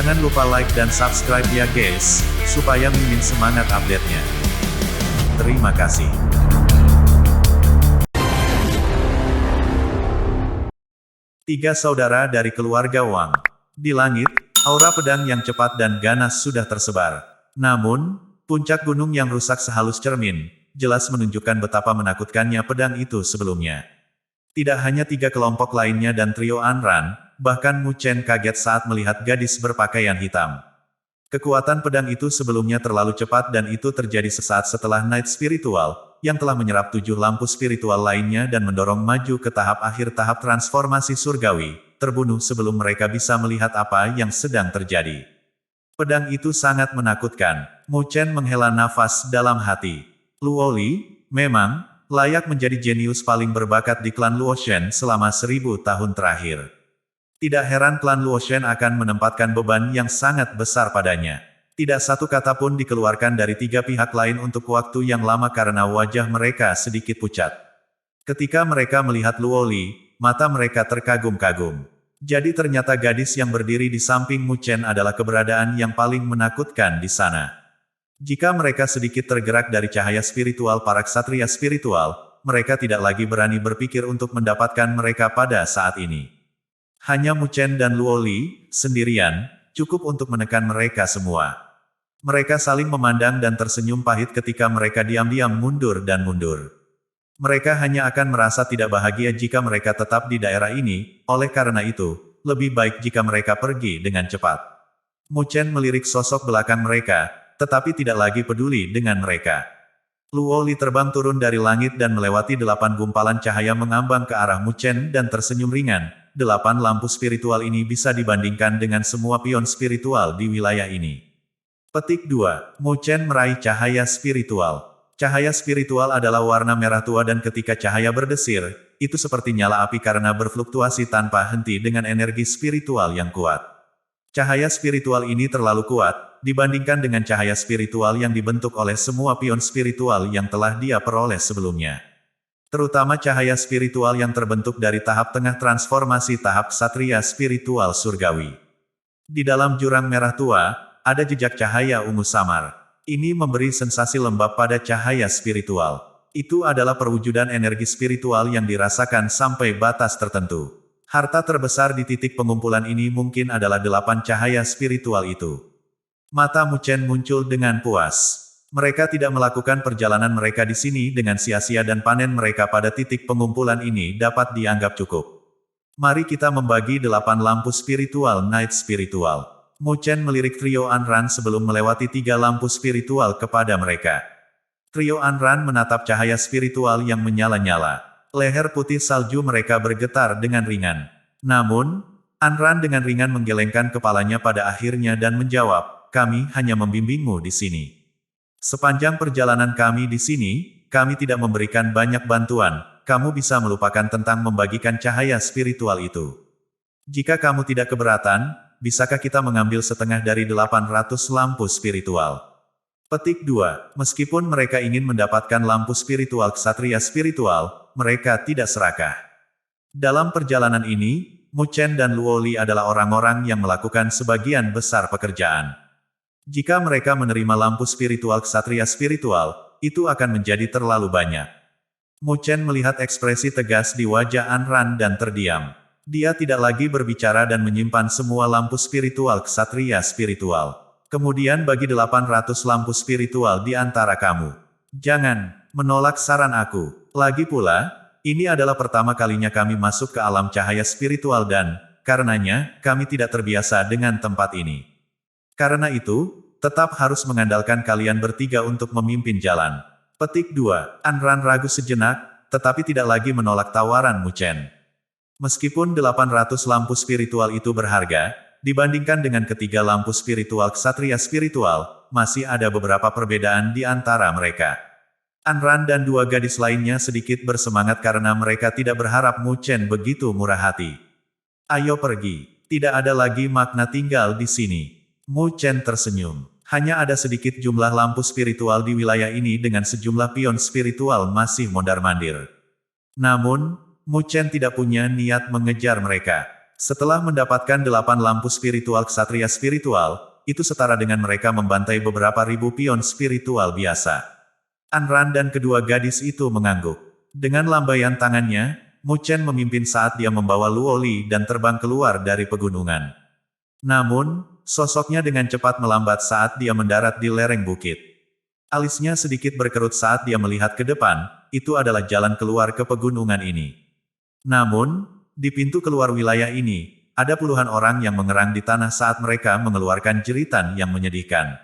Jangan lupa like dan subscribe ya guys, supaya Mimin semangat update-nya. Terima kasih. Tiga saudara dari keluarga Wang. Di langit, aura pedang yang cepat dan ganas sudah tersebar. Namun, puncak gunung yang rusak sehalus cermin, jelas menunjukkan betapa menakutkannya pedang itu sebelumnya. Tidak hanya tiga kelompok lainnya dan trio Anran, bahkan Mu Chen kaget saat melihat gadis berpakaian hitam. Kekuatan pedang itu sebelumnya terlalu cepat dan itu terjadi sesaat setelah Night Spiritual, yang telah menyerap 7 lampu spiritual lainnya dan mendorong maju ke tahap akhir tahap transformasi surgawi, terbunuh sebelum mereka bisa melihat apa yang sedang terjadi. Pedang itu sangat menakutkan. Mu Chen menghela nafas dalam hati. Luo Li, memang, layak menjadi jenius paling berbakat di klan Luoshen selama 1000 tahun terakhir. Tidak heran klan Luoshen akan menempatkan beban yang sangat besar padanya. Tidak satu kata pun dikeluarkan dari tiga pihak lain untuk waktu yang lama karena wajah mereka sedikit pucat. Ketika mereka melihat Luo Li, mata mereka terkagum-kagum. Jadi ternyata gadis yang berdiri di samping Mu Chen adalah keberadaan yang paling menakutkan di sana. Jika mereka sedikit tergerak dari cahaya spiritual para ksatria spiritual, mereka tidak lagi berani berpikir untuk mendapatkan mereka pada saat ini. Hanya Mu Chen dan Luo Li, sendirian, cukup untuk menekan mereka semua. Mereka saling memandang dan tersenyum pahit ketika mereka diam-diam mundur dan mundur. Mereka hanya akan merasa tidak bahagia jika mereka tetap di daerah ini, oleh karena itu, lebih baik jika mereka pergi dengan cepat. Mu Chen melirik sosok belakang mereka, tetapi tidak lagi peduli dengan mereka. Luo Li terbang turun dari langit dan melewati 8 gumpalan cahaya mengambang ke arah Mu Chen dan tersenyum ringan. 8 lampu spiritual ini bisa dibandingkan dengan semua pion spiritual di wilayah ini. Petik 2. Mu Chen meraih cahaya spiritual. Cahaya spiritual adalah warna merah tua dan ketika cahaya berdesir, itu seperti nyala api karena berfluktuasi tanpa henti dengan energi spiritual yang kuat. Cahaya spiritual ini terlalu kuat, dibandingkan dengan cahaya spiritual yang dibentuk oleh semua pion spiritual yang telah dia peroleh sebelumnya. Terutama cahaya spiritual yang terbentuk dari tahap tengah transformasi tahap ksatria spiritual surgawi. Di dalam jurang merah tua, ada jejak cahaya ungu samar. Ini memberi sensasi lembab pada cahaya spiritual. Itu adalah perwujudan energi spiritual yang dirasakan sampai batas tertentu. Harta terbesar di titik pengumpulan ini mungkin adalah 8 cahaya spiritual itu. Mata Mu Chen muncul dengan puas. Mereka tidak melakukan perjalanan mereka di sini dengan sia-sia dan panen mereka pada titik pengumpulan ini dapat dianggap cukup. Mari kita membagi 8 lampu spiritual Night Spiritual. Mu Chen melirik trio Anran sebelum melewati 3 lampu spiritual kepada mereka. Trio Anran menatap cahaya spiritual yang menyala-nyala. Leher putih salju mereka bergetar dengan ringan. Namun, Anran dengan ringan menggelengkan kepalanya pada akhirnya dan menjawab, "Kami hanya membimbingmu di sini. Sepanjang perjalanan kami di sini, kami tidak memberikan banyak bantuan, kamu bisa melupakan tentang membagikan cahaya spiritual itu. Jika kamu tidak keberatan, bisakah kita mengambil setengah dari 800 lampu spiritual?" Petik 2. Meskipun mereka ingin mendapatkan lampu spiritual ksatria spiritual, mereka tidak serakah. Dalam perjalanan ini, Mu Chen dan Luo Li adalah orang-orang yang melakukan sebagian besar pekerjaan. Jika mereka menerima lampu spiritual ksatria spiritual, itu akan menjadi terlalu banyak. Mu Chen melihat ekspresi tegas di wajah Anran dan terdiam. Dia tidak lagi berbicara dan menyimpan semua lampu spiritual ksatria spiritual. Kemudian bagi 800 lampu spiritual di antara kamu. Jangan menolak saran aku. Lagi pula, ini adalah pertama kalinya kami masuk ke alam cahaya spiritual dan, karenanya, kami tidak terbiasa dengan tempat ini. Karena itu, tetap harus mengandalkan kalian bertiga untuk memimpin jalan. Petik 2. Anran ragu sejenak, tetapi tidak lagi menolak tawaran Mu Chen. Meskipun 800 lampu spiritual itu berharga, dibandingkan dengan ketiga lampu spiritual ksatria spiritual, masih ada beberapa perbedaan di antara mereka. Anran dan 2 gadis lainnya sedikit bersemangat karena mereka tidak berharap Mu Chen begitu murah hati. Ayo pergi, tidak ada lagi makna tinggal di sini. Mu Chen tersenyum. Hanya ada sedikit jumlah lampu spiritual di wilayah ini dengan sejumlah pion spiritual masih mondar-mandir. Namun, Mu Chen tidak punya niat mengejar mereka. Setelah mendapatkan 8 lampu spiritual ksatria spiritual, itu setara dengan mereka membantai beberapa ribu pion spiritual biasa. Anran dan kedua gadis itu mengangguk. Dengan lambaian tangannya, Mu Chen memimpin saat dia membawa Luo Li dan terbang keluar dari pegunungan. Namun, sosoknya dengan cepat melambat saat dia mendarat di lereng bukit. Alisnya sedikit berkerut saat dia melihat ke depan, itu adalah jalan keluar ke pegunungan ini. Namun, di pintu keluar wilayah ini, ada puluhan orang yang mengerang di tanah saat mereka mengeluarkan jeritan yang menyedihkan.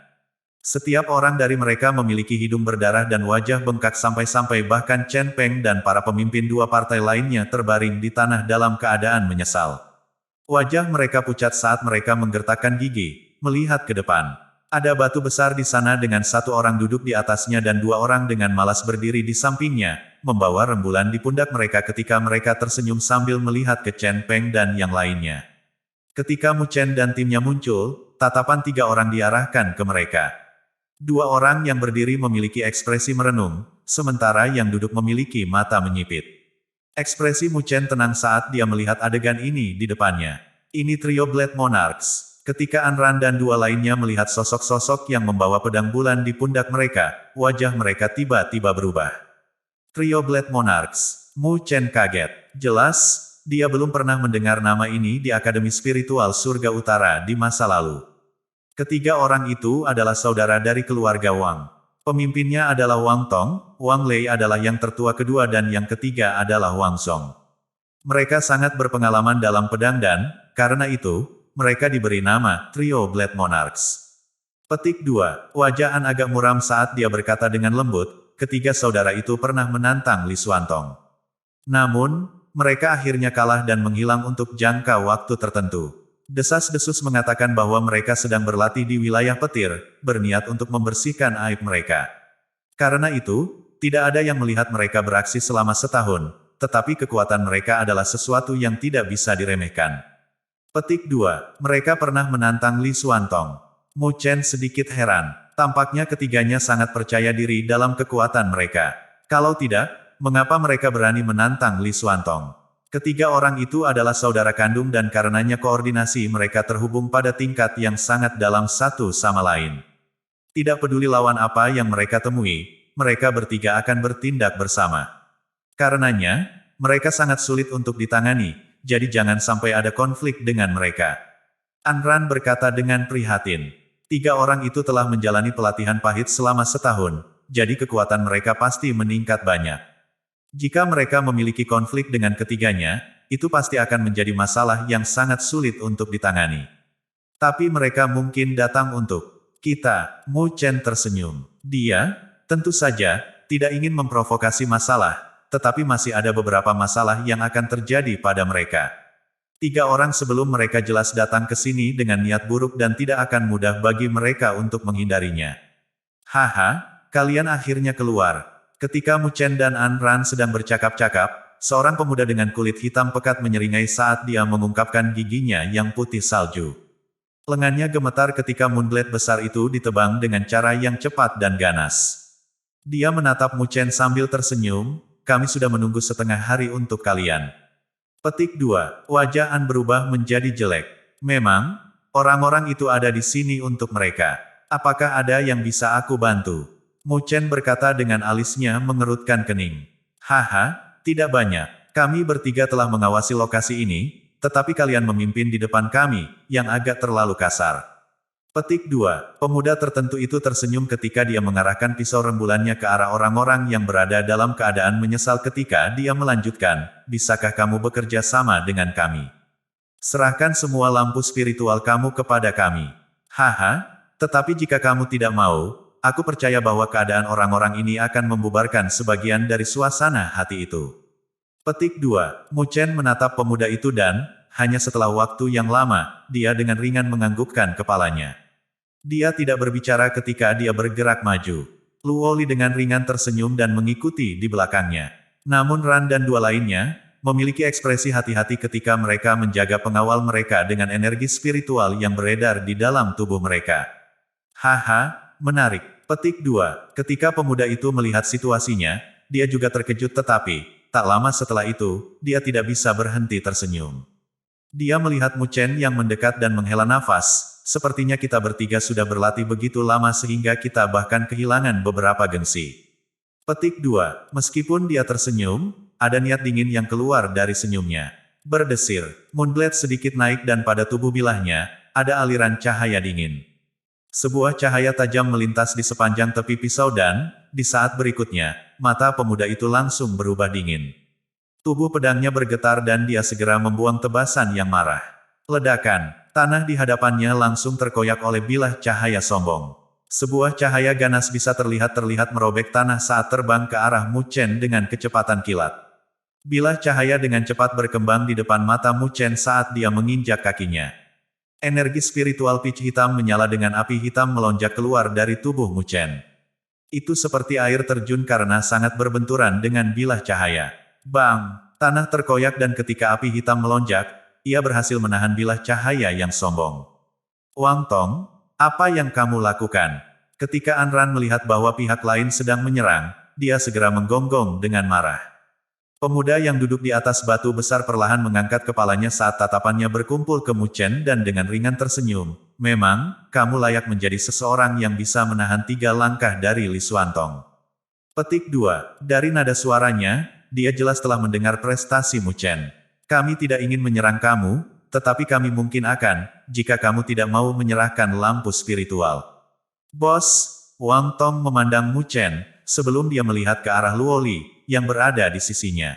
Setiap orang dari mereka memiliki hidung berdarah dan wajah bengkak sampai-sampai bahkan Chen Peng dan para pemimpin dua partai lainnya terbaring di tanah dalam keadaan menyesal. Wajah mereka pucat saat mereka menggertakkan gigi, melihat ke depan. Ada batu besar di sana dengan satu orang duduk di atasnya dan dua orang dengan malas berdiri di sampingnya, membawa rembulan di pundak mereka ketika mereka tersenyum sambil melihat ke Chen Peng dan yang lainnya. Ketika Mu Chen dan timnya muncul, tatapan 3 orang diarahkan ke mereka. 2 orang yang berdiri memiliki ekspresi merenung, sementara yang duduk memiliki mata menyipit. Ekspresi Mu Chen tenang saat dia melihat adegan ini di depannya. Ini trio Blade Monarchs. Ketika Anran dan 2 lainnya melihat sosok-sosok yang membawa pedang bulan di pundak mereka, wajah mereka tiba-tiba berubah. Trio Blade Monarchs. Mu Chen kaget. Jelas, dia belum pernah mendengar nama ini di Akademi Spiritual Surga Utara di masa lalu. Ketiga orang itu adalah saudara dari keluarga Wang. Pemimpinnya adalah Wang Tong, Wang Lei adalah yang tertua kedua dan yang ketiga adalah Wang Song. Mereka sangat berpengalaman dalam pedang dan, karena itu, mereka diberi nama Trio Blade Monarchs. Petik 2. Wajah An agak muram saat dia berkata dengan lembut, ketiga saudara itu pernah menantang Li Xuantong. Namun, mereka akhirnya kalah dan menghilang untuk jangka waktu tertentu. Desas-desus mengatakan bahwa mereka sedang berlatih di wilayah petir, berniat untuk membersihkan aib mereka. Karena itu, tidak ada yang melihat mereka beraksi selama setahun, tetapi kekuatan mereka adalah sesuatu yang tidak bisa diremehkan. Petik 2. Mereka pernah menantang Li Xuantong. Mu Chen sedikit heran. Tampaknya ketiganya sangat percaya diri dalam kekuatan mereka. Kalau tidak, mengapa mereka berani menantang Li Xuantong? Ketiga orang itu adalah saudara kandung dan karenanya koordinasi mereka terhubung pada tingkat yang sangat dalam satu sama lain. Tidak peduli lawan apa yang mereka temui, mereka bertiga akan bertindak bersama. Karenanya, mereka sangat sulit untuk ditangani, jadi jangan sampai ada konflik dengan mereka. Anran berkata dengan prihatin. 3 orang itu telah menjalani pelatihan pahit selama setahun, jadi kekuatan mereka pasti meningkat banyak. Jika mereka memiliki konflik dengan ketiganya, itu pasti akan menjadi masalah yang sangat sulit untuk ditangani. Tapi mereka mungkin datang untuk kita. Mu Chen tersenyum. Dia, tentu saja, tidak ingin memprovokasi masalah, tetapi masih ada beberapa masalah yang akan terjadi pada mereka. 3 orang sebelum mereka jelas datang ke sini dengan niat buruk dan tidak akan mudah bagi mereka untuk menghindarinya. Haha, kalian akhirnya keluar. Ketika Mu Chen dan Anran sedang bercakap-cakap, seorang pemuda dengan kulit hitam pekat menyeringai saat dia mengungkapkan giginya yang putih salju. Lengannya gemetar ketika Moonblade besar itu ditebang dengan cara yang cepat dan ganas. Dia menatap Mu Chen sambil tersenyum, kami sudah menunggu setengah hari untuk kalian. Petik 2. Wajah An berubah menjadi jelek. Memang, orang-orang itu ada di sini untuk mereka. Apakah ada yang bisa aku bantu? Mu Chen berkata dengan alisnya mengerutkan kening. Haha, tidak banyak. Kami bertiga telah mengawasi lokasi ini, tetapi kalian memimpin di depan kami, yang agak terlalu kasar. Petik 2. Pemuda tertentu itu tersenyum ketika dia mengarahkan pisau rembulannya ke arah orang-orang yang berada dalam keadaan menyesal ketika dia melanjutkan, bisakah kamu bekerja sama dengan kami? Serahkan semua lampu spiritual kamu kepada kami. Haha, tetapi jika kamu tidak mau, aku percaya bahwa keadaan orang-orang ini akan membubarkan sebagian dari suasana hati itu. Petik 2. Mu Chen menatap pemuda itu dan, hanya setelah waktu yang lama, dia dengan ringan menganggukkan kepalanya. Dia tidak berbicara ketika dia bergerak maju. Luo Li dengan ringan tersenyum dan mengikuti di belakangnya. Namun Ran dan 2 lainnya, memiliki ekspresi hati-hati ketika mereka menjaga pengawal mereka dengan energi spiritual yang beredar di dalam tubuh mereka. Haha. Menarik. Petik 2. Ketika pemuda itu melihat situasinya, dia juga terkejut tetapi, tak lama setelah itu, dia tidak bisa berhenti tersenyum. Dia melihat Mu Chen yang mendekat dan menghela nafas. Sepertinya kita bertiga sudah berlatih begitu lama sehingga kita bahkan kehilangan beberapa gengsi. Petik 2. Meskipun dia tersenyum, ada niat dingin yang keluar dari senyumnya. Berdesir, Moonblade sedikit naik dan pada tubuh bilahnya, ada aliran cahaya dingin. Sebuah cahaya tajam melintas di sepanjang tepi pisau dan, di saat berikutnya, mata pemuda itu langsung berubah dingin. Tubuh pedangnya bergetar dan dia segera membuang tebasan yang marah. Ledakan, tanah di hadapannya langsung terkoyak oleh bilah cahaya sombong. Sebuah cahaya ganas bisa terlihat merobek tanah saat terbang ke arah Mu Chen dengan kecepatan kilat. Bilah cahaya dengan cepat berkembang di depan mata Mu Chen saat dia menginjak kakinya. Energi spiritual pitch hitam menyala dengan api hitam melonjak keluar dari tubuh Mu Chen. Itu seperti air terjun karena sangat berbenturan dengan bilah cahaya. Bang! Tanah terkoyak dan ketika api hitam melonjak, ia berhasil menahan bilah cahaya yang sombong. Wang Tong, apa yang kamu lakukan? Ketika Anran melihat bahwa pihak lain sedang menyerang, dia segera menggonggong dengan marah. Pemuda yang duduk di atas batu besar perlahan mengangkat kepalanya saat tatapannya berkumpul ke Mu Chen dan dengan ringan tersenyum. Memang, kamu layak menjadi seseorang yang bisa menahan 3 langkah dari Li Xuantong. Petik 2. Dari nada suaranya, dia jelas telah mendengar prestasi Mu Chen. Kami tidak ingin menyerang kamu, tetapi kami mungkin akan, jika kamu tidak mau menyerahkan lampu spiritual. Bos, Wang Tong memandang Mu Chen, sebelum dia melihat ke arah Luo Li, yang berada di sisinya.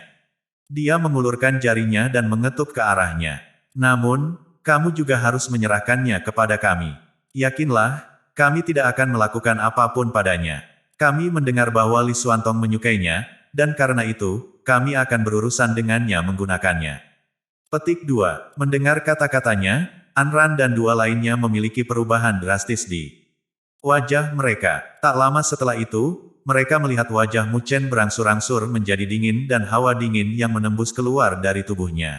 Dia mengulurkan jarinya dan mengetuk ke arahnya. Namun, kamu juga harus menyerahkannya kepada kami. Yakinlah, kami tidak akan melakukan apapun padanya. Kami mendengar bahwa Li Xuantong menyukainya, dan karena itu, kami akan berurusan dengannya menggunakannya. Petik 2. Mendengar kata-katanya, Anran dan 2 lainnya memiliki perubahan drastis di wajah mereka. Tak lama setelah itu, mereka melihat wajah Mu Chen berangsur-angsur menjadi dingin dan hawa dingin yang menembus keluar dari tubuhnya.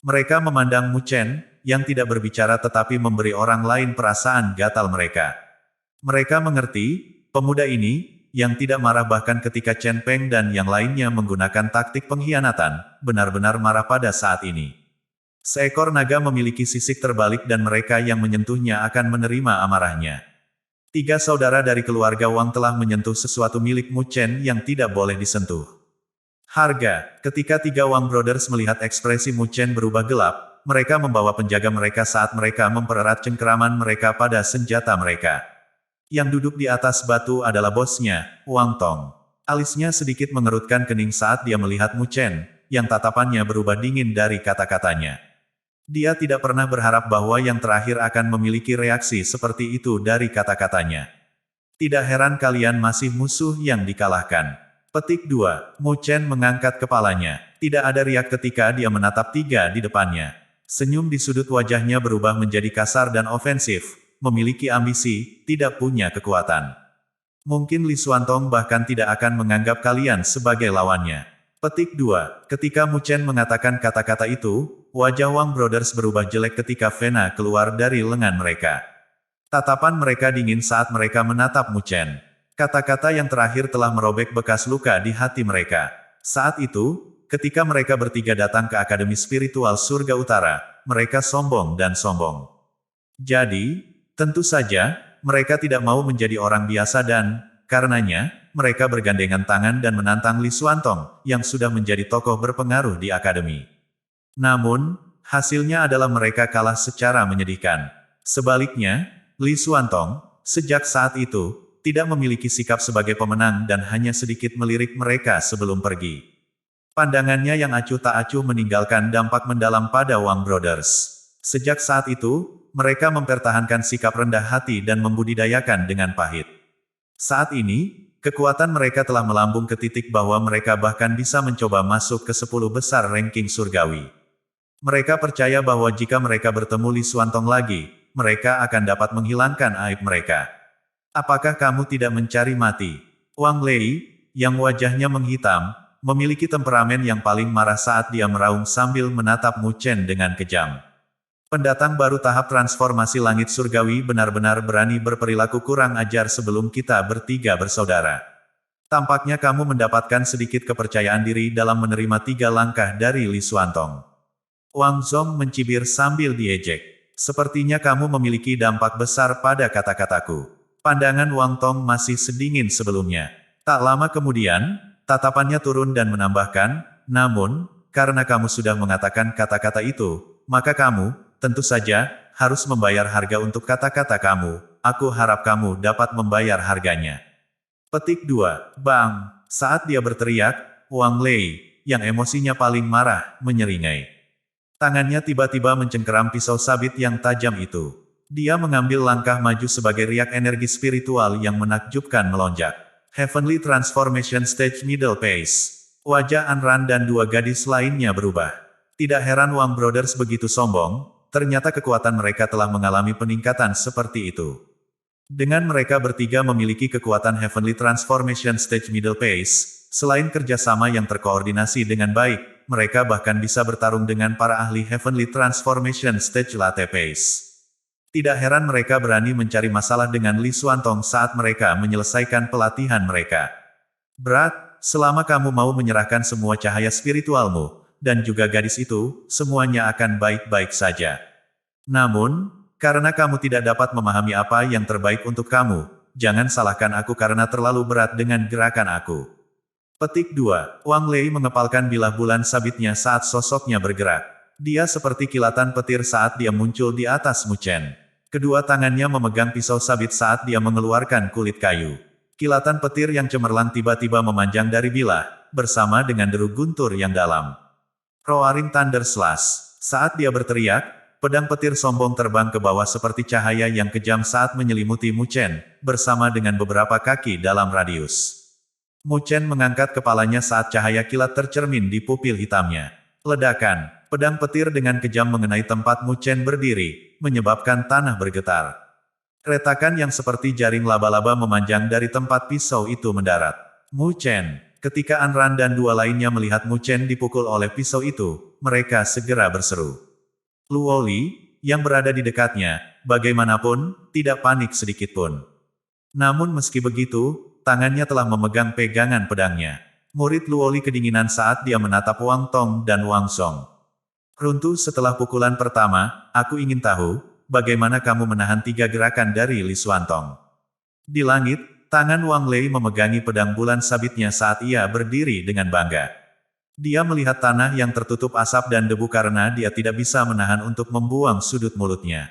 Mereka memandang Mu Chen, yang tidak berbicara tetapi memberi orang lain perasaan gatal mereka. Mereka mengerti, pemuda ini, yang tidak marah bahkan ketika Chen Peng dan yang lainnya menggunakan taktik pengkhianatan, benar-benar marah pada saat ini. Seekor naga memiliki sisik terbalik dan mereka yang menyentuhnya akan menerima amarahnya. 3 saudara dari keluarga Wang telah menyentuh sesuatu milik Mu Chen yang tidak boleh disentuh. Harga, ketika 3 Wang Brothers melihat ekspresi Mu Chen berubah gelap, mereka membawa penjaga mereka saat mereka mempererat cengkeraman mereka pada senjata mereka. Yang duduk di atas batu adalah bosnya, Wang Tong. Alisnya sedikit mengerutkan kening saat dia melihat Mu Chen, yang tatapannya berubah dingin dari kata-katanya. Dia tidak pernah berharap bahwa yang terakhir akan memiliki reaksi seperti itu dari kata-katanya. Tidak heran kalian masih musuh yang dikalahkan. Petik 2. Mu Chen mengangkat kepalanya. Tidak ada riak ketika dia menatap 3 di depannya. Senyum di sudut wajahnya berubah menjadi kasar dan ofensif. Memiliki ambisi, tidak punya kekuatan. Mungkin Li Xuantong bahkan tidak akan menganggap kalian sebagai lawannya. Petik 2. Ketika Mu Chen mengatakan kata-kata itu, wajah Wang Brothers berubah jelek ketika vena keluar dari lengan mereka. Tatapan mereka dingin saat mereka menatap Mu Chen. Kata-kata yang terakhir telah merobek bekas luka di hati mereka. Saat itu, ketika mereka bertiga datang ke Akademi Spiritual Surga Utara, mereka sombong dan sombong. Jadi, tentu saja, mereka tidak mau menjadi orang biasa dan, karenanya, mereka bergandengan tangan dan menantang Li Xuantong, yang sudah menjadi tokoh berpengaruh di akademi. Namun, hasilnya adalah mereka kalah secara menyedihkan. Sebaliknya, Li Xuantong, sejak saat itu, tidak memiliki sikap sebagai pemenang dan hanya sedikit melirik mereka sebelum pergi. Pandangannya yang acuh tak acuh meninggalkan dampak mendalam pada Wang Brothers. Sejak saat itu, mereka mempertahankan sikap rendah hati dan membudidayakan dengan pahit. Saat ini, kekuatan mereka telah melambung ke titik bahwa mereka bahkan bisa mencoba masuk ke 10 besar ranking surgawi. Mereka percaya bahwa jika mereka bertemu Li Xuantong lagi, mereka akan dapat menghilangkan aib mereka. Apakah kamu tidak mencari mati? Wang Lei, yang wajahnya menghitam, memiliki temperamen yang paling marah saat dia meraung sambil menatap Mu Chen dengan kejam. Pendatang baru tahap transformasi langit surgawi benar-benar berani berperilaku kurang ajar sebelum kita bertiga bersaudara. Tampaknya kamu mendapatkan sedikit kepercayaan diri dalam menerima 3 langkah dari Li Xuantong. Wang Zong mencibir sambil diejek. Sepertinya kamu memiliki dampak besar pada kata-kataku. Pandangan Wang Tong masih sedingin sebelumnya. Tak lama kemudian, tatapannya turun dan menambahkan, namun, karena kamu sudah mengatakan kata-kata itu, maka kamu, tentu saja, harus membayar harga untuk kata-kata kamu. Aku harap kamu dapat membayar harganya. Petik 2. Bang! Saat dia berteriak, Wang Lei, yang emosinya paling marah, menyeringai. Tangannya tiba-tiba mencengkeram pisau sabit yang tajam itu. Dia mengambil langkah maju sebagai riak energi spiritual yang menakjubkan melonjak. Heavenly Transformation Stage Middle Phase. Wajah Anran dan dua gadis lainnya berubah. Tidak heran Wang Brothers begitu sombong, ternyata kekuatan mereka telah mengalami peningkatan seperti itu. Dengan mereka bertiga memiliki kekuatan Heavenly Transformation Stage Middle Phase, selain kerjasama yang terkoordinasi dengan baik, mereka bahkan bisa bertarung dengan para ahli Heavenly Transformation Stage Latte Phase. Tidak heran mereka berani mencari masalah dengan Li Xuantong saat mereka menyelesaikan pelatihan mereka. Berat, selama kamu mau menyerahkan semua cahaya spiritualmu, dan juga gadis itu, semuanya akan baik-baik saja. Namun, karena kamu tidak dapat memahami apa yang terbaik untuk kamu, jangan salahkan aku karena terlalu berat dengan gerakan aku. Petik 2. Wang Lei mengepalkan bilah bulan sabitnya saat sosoknya bergerak. Dia seperti kilatan petir saat dia muncul di atas Mu Chen. Kedua tangannya memegang pisau sabit saat dia mengeluarkan kulit kayu. Kilatan petir yang cemerlang tiba-tiba memanjang dari bilah, bersama dengan deru guntur yang dalam. Roaring Thunder Slash. Saat dia berteriak, pedang petir sombong terbang ke bawah seperti cahaya yang kejam saat menyelimuti Mu Chen, bersama dengan beberapa kaki dalam radius. Mu Chen mengangkat kepalanya saat cahaya kilat tercermin di pupil hitamnya. Ledakan. Pedang petir dengan kejam mengenai tempat Mu Chen berdiri, menyebabkan tanah bergetar. Retakan yang seperti jaring laba-laba memanjang dari tempat pisau itu mendarat. Mu Chen. Ketika Anran dan dua lainnya melihat Mu Chen dipukul oleh pisau itu, mereka segera berseru. Luo Li, yang berada di dekatnya, bagaimanapun, tidak panik sedikitpun. Namun meski begitu, tangannya telah memegang pegangan pedangnya. Murid Luo Li kedinginan saat dia menatap Wang Tong dan Wang Song. Runtuh setelah pukulan pertama, aku ingin tahu, bagaimana kamu menahan 3 gerakan dari Li Xuantong. Di langit, tangan Wang Lei memegangi pedang bulan sabitnya saat ia berdiri dengan bangga. Dia melihat tanah yang tertutup asap dan debu karena dia tidak bisa menahan untuk membuang sudut mulutnya.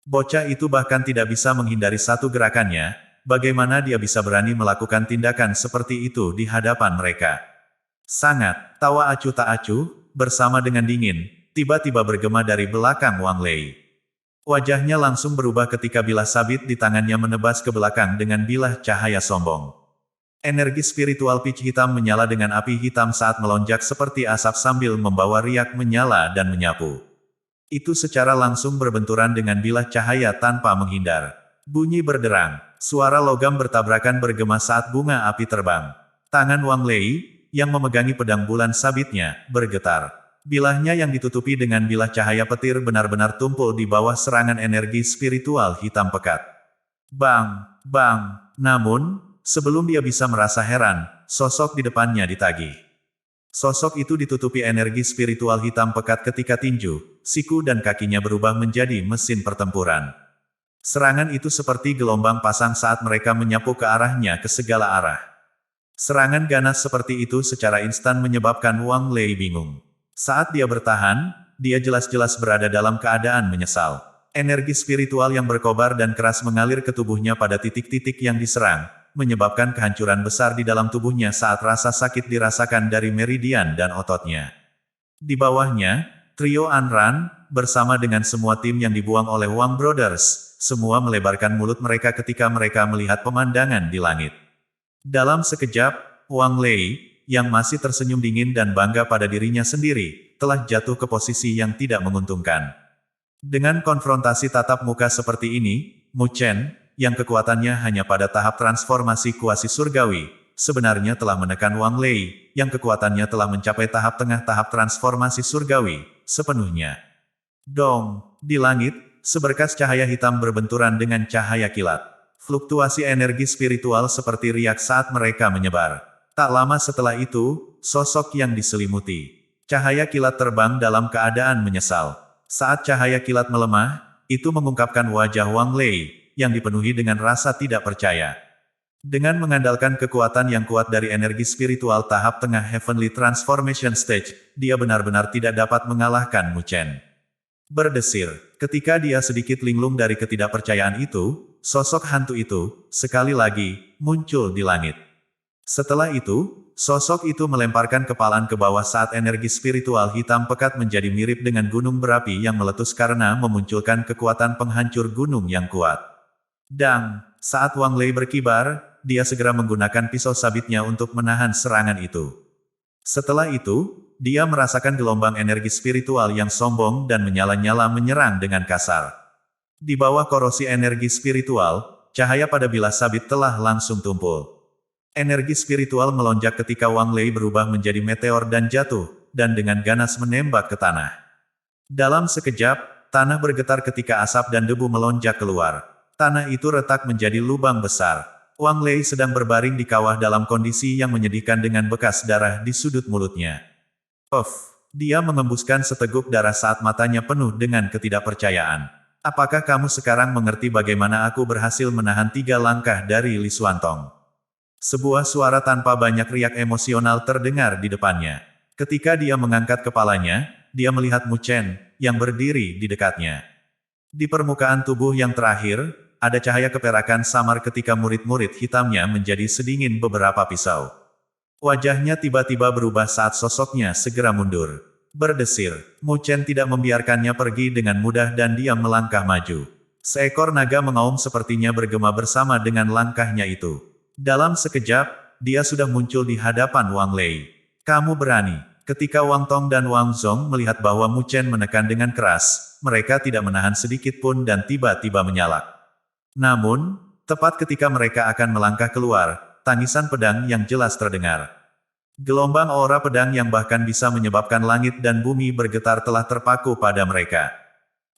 Bocah itu bahkan tidak bisa menghindari satu gerakannya, bagaimana dia bisa berani melakukan tindakan seperti itu di hadapan mereka. Sangat, tawa acuh tak acuh, bersama dengan dingin, tiba-tiba bergema dari belakang Wang Lei. Wajahnya langsung berubah ketika bilah sabit di tangannya menebas ke belakang dengan bilah cahaya sombong. Energi spiritual pitch hitam menyala dengan api hitam saat melonjak seperti asap sambil membawa riak menyala dan menyapu. Itu secara langsung berbenturan dengan bilah cahaya tanpa menghindar. Bunyi berderang, suara logam bertabrakan bergema saat bunga api terbang. Tangan Wang Lei, yang memegangi pedang bulan sabitnya, bergetar. Bilahnya yang ditutupi dengan bilah cahaya petir benar-benar tumpul di bawah serangan energi spiritual hitam pekat. Bang! Bang! Namun, sebelum dia bisa merasa heran, sosok di depannya ditagih. Sosok itu ditutupi energi spiritual hitam pekat ketika tinju, siku dan kakinya berubah menjadi mesin pertempuran. Serangan itu seperti gelombang pasang saat mereka menyapu ke arahnya ke segala arah. Serangan ganas seperti itu secara instan menyebabkan Wang Lei bingung. Saat dia bertahan, dia jelas-jelas berada dalam keadaan menyesal. Energi spiritual yang berkobar dan keras mengalir ke tubuhnya pada titik-titik yang diserang, menyebabkan kehancuran besar di dalam tubuhnya saat rasa sakit dirasakan dari meridian dan ototnya. Di bawahnya, trio Anran, bersama dengan semua tim yang dibuang oleh Wang Brothers, semua melebarkan mulut mereka ketika mereka melihat pemandangan di langit. Dalam sekejap, Wang Lei, yang masih tersenyum dingin dan bangga pada dirinya sendiri, telah jatuh ke posisi yang tidak menguntungkan. Dengan konfrontasi tatap muka seperti ini, Mu Chen, yang kekuatannya hanya pada tahap transformasi kuasi surgawi, sebenarnya telah menekan Wang Lei, yang kekuatannya telah mencapai tahap tengah tahap transformasi surgawi, sepenuhnya. Dong! Di langit, seberkas cahaya hitam berbenturan dengan cahaya kilat. Fluktuasi energi spiritual seperti riak saat mereka menyebar. Tak lama setelah itu, sosok yang diselimuti. Cahaya kilat terbang dalam keadaan menyesal. Saat cahaya kilat melemah, itu mengungkapkan wajah Wang Lei, yang dipenuhi dengan rasa tidak percaya. Dengan mengandalkan kekuatan yang kuat dari energi spiritual tahap tengah Heavenly Transformation Stage, dia benar-benar tidak dapat mengalahkan Mu Chen. Berdesir, ketika dia sedikit linglung dari ketidakpercayaan itu, sosok hantu itu, sekali lagi, muncul di langit. Setelah itu, sosok itu melemparkan kepalan ke bawah saat energi spiritual hitam pekat menjadi mirip dengan gunung berapi yang meletus karena memunculkan kekuatan penghancur gunung yang kuat. Dang, saat Wang Lei berkibar, dia segera menggunakan pisau sabitnya untuk menahan serangan itu. Setelah itu, dia merasakan gelombang energi spiritual yang sombong dan menyala-nyala menyerang dengan kasar. Di bawah korosi energi spiritual, cahaya pada bilah sabit telah langsung tumpul. Energi spiritual melonjak ketika Wang Lei berubah menjadi meteor dan jatuh, dan dengan ganas menembak ke tanah. Dalam sekejap, tanah bergetar ketika asap dan debu melonjak keluar. Tanah itu retak menjadi lubang besar. Wang Lei sedang berbaring di kawah dalam kondisi yang menyedihkan dengan bekas darah di sudut mulutnya. Dia mengembuskan seteguk darah saat matanya penuh dengan ketidakpercayaan. Apakah kamu sekarang mengerti bagaimana aku berhasil menahan 3 langkah dari Li Xuantong? Sebuah suara tanpa banyak riak emosional terdengar di depannya. Ketika dia mengangkat kepalanya, dia melihat Mu Chen, yang berdiri di dekatnya. Di permukaan tubuh yang terakhir, ada cahaya keperakan samar ketika murid-murid hitamnya menjadi sedingin beberapa pisau. Wajahnya tiba-tiba berubah saat sosoknya segera mundur. Berdesir, Mu Chen tidak membiarkannya pergi dengan mudah dan dia melangkah maju. Seekor naga mengaum sepertinya bergema bersama dengan langkahnya itu. Dalam sekejap, dia sudah muncul di hadapan Wang Lei. Kamu berani. Ketika Wang Tong dan Wang Zong melihat bahwa Mu Chen menekan dengan keras, mereka tidak menahan sedikit pun dan tiba-tiba menyalak. Namun, tepat ketika mereka akan melangkah keluar, tangisan pedang yang jelas terdengar. Gelombang aura pedang yang bahkan bisa menyebabkan langit dan bumi bergetar telah terpaku pada mereka.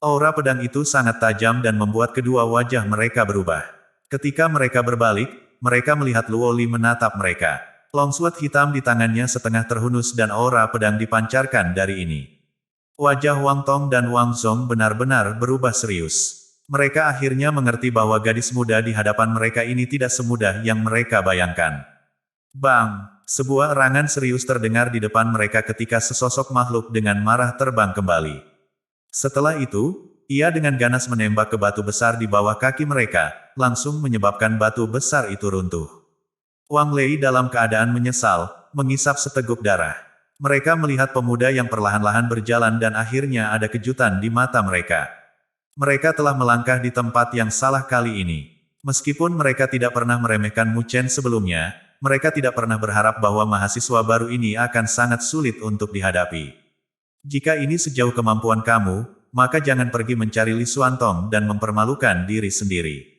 Aura pedang itu sangat tajam dan membuat kedua wajah mereka berubah. Ketika mereka berbalik, mereka melihat Luo Li menatap mereka. Longsword hitam di tangannya setengah terhunus dan aura pedang dipancarkan dari ini. Wajah Wang Tong dan Wang Zong benar-benar berubah serius. Mereka akhirnya mengerti bahwa gadis muda di hadapan mereka ini tidak semudah yang mereka bayangkan. Bang! Sebuah erangan serius terdengar di depan mereka ketika sesosok makhluk dengan marah terbang kembali. Setelah itu, ia dengan ganas menembak ke batu besar di bawah kaki mereka, langsung menyebabkan batu besar itu runtuh. Wang Lei dalam keadaan menyesal, mengisap seteguk darah. Mereka melihat pemuda yang perlahan-lahan berjalan dan akhirnya ada kejutan di mata mereka. Mereka telah melangkah di tempat yang salah kali ini. Meskipun mereka tidak pernah meremehkan Mu Chen sebelumnya, mereka tidak pernah berharap bahwa mahasiswa baru ini akan sangat sulit untuk dihadapi. Jika ini sejauh kemampuan kamu, maka jangan pergi mencari Li Xuantong dan mempermalukan diri sendiri.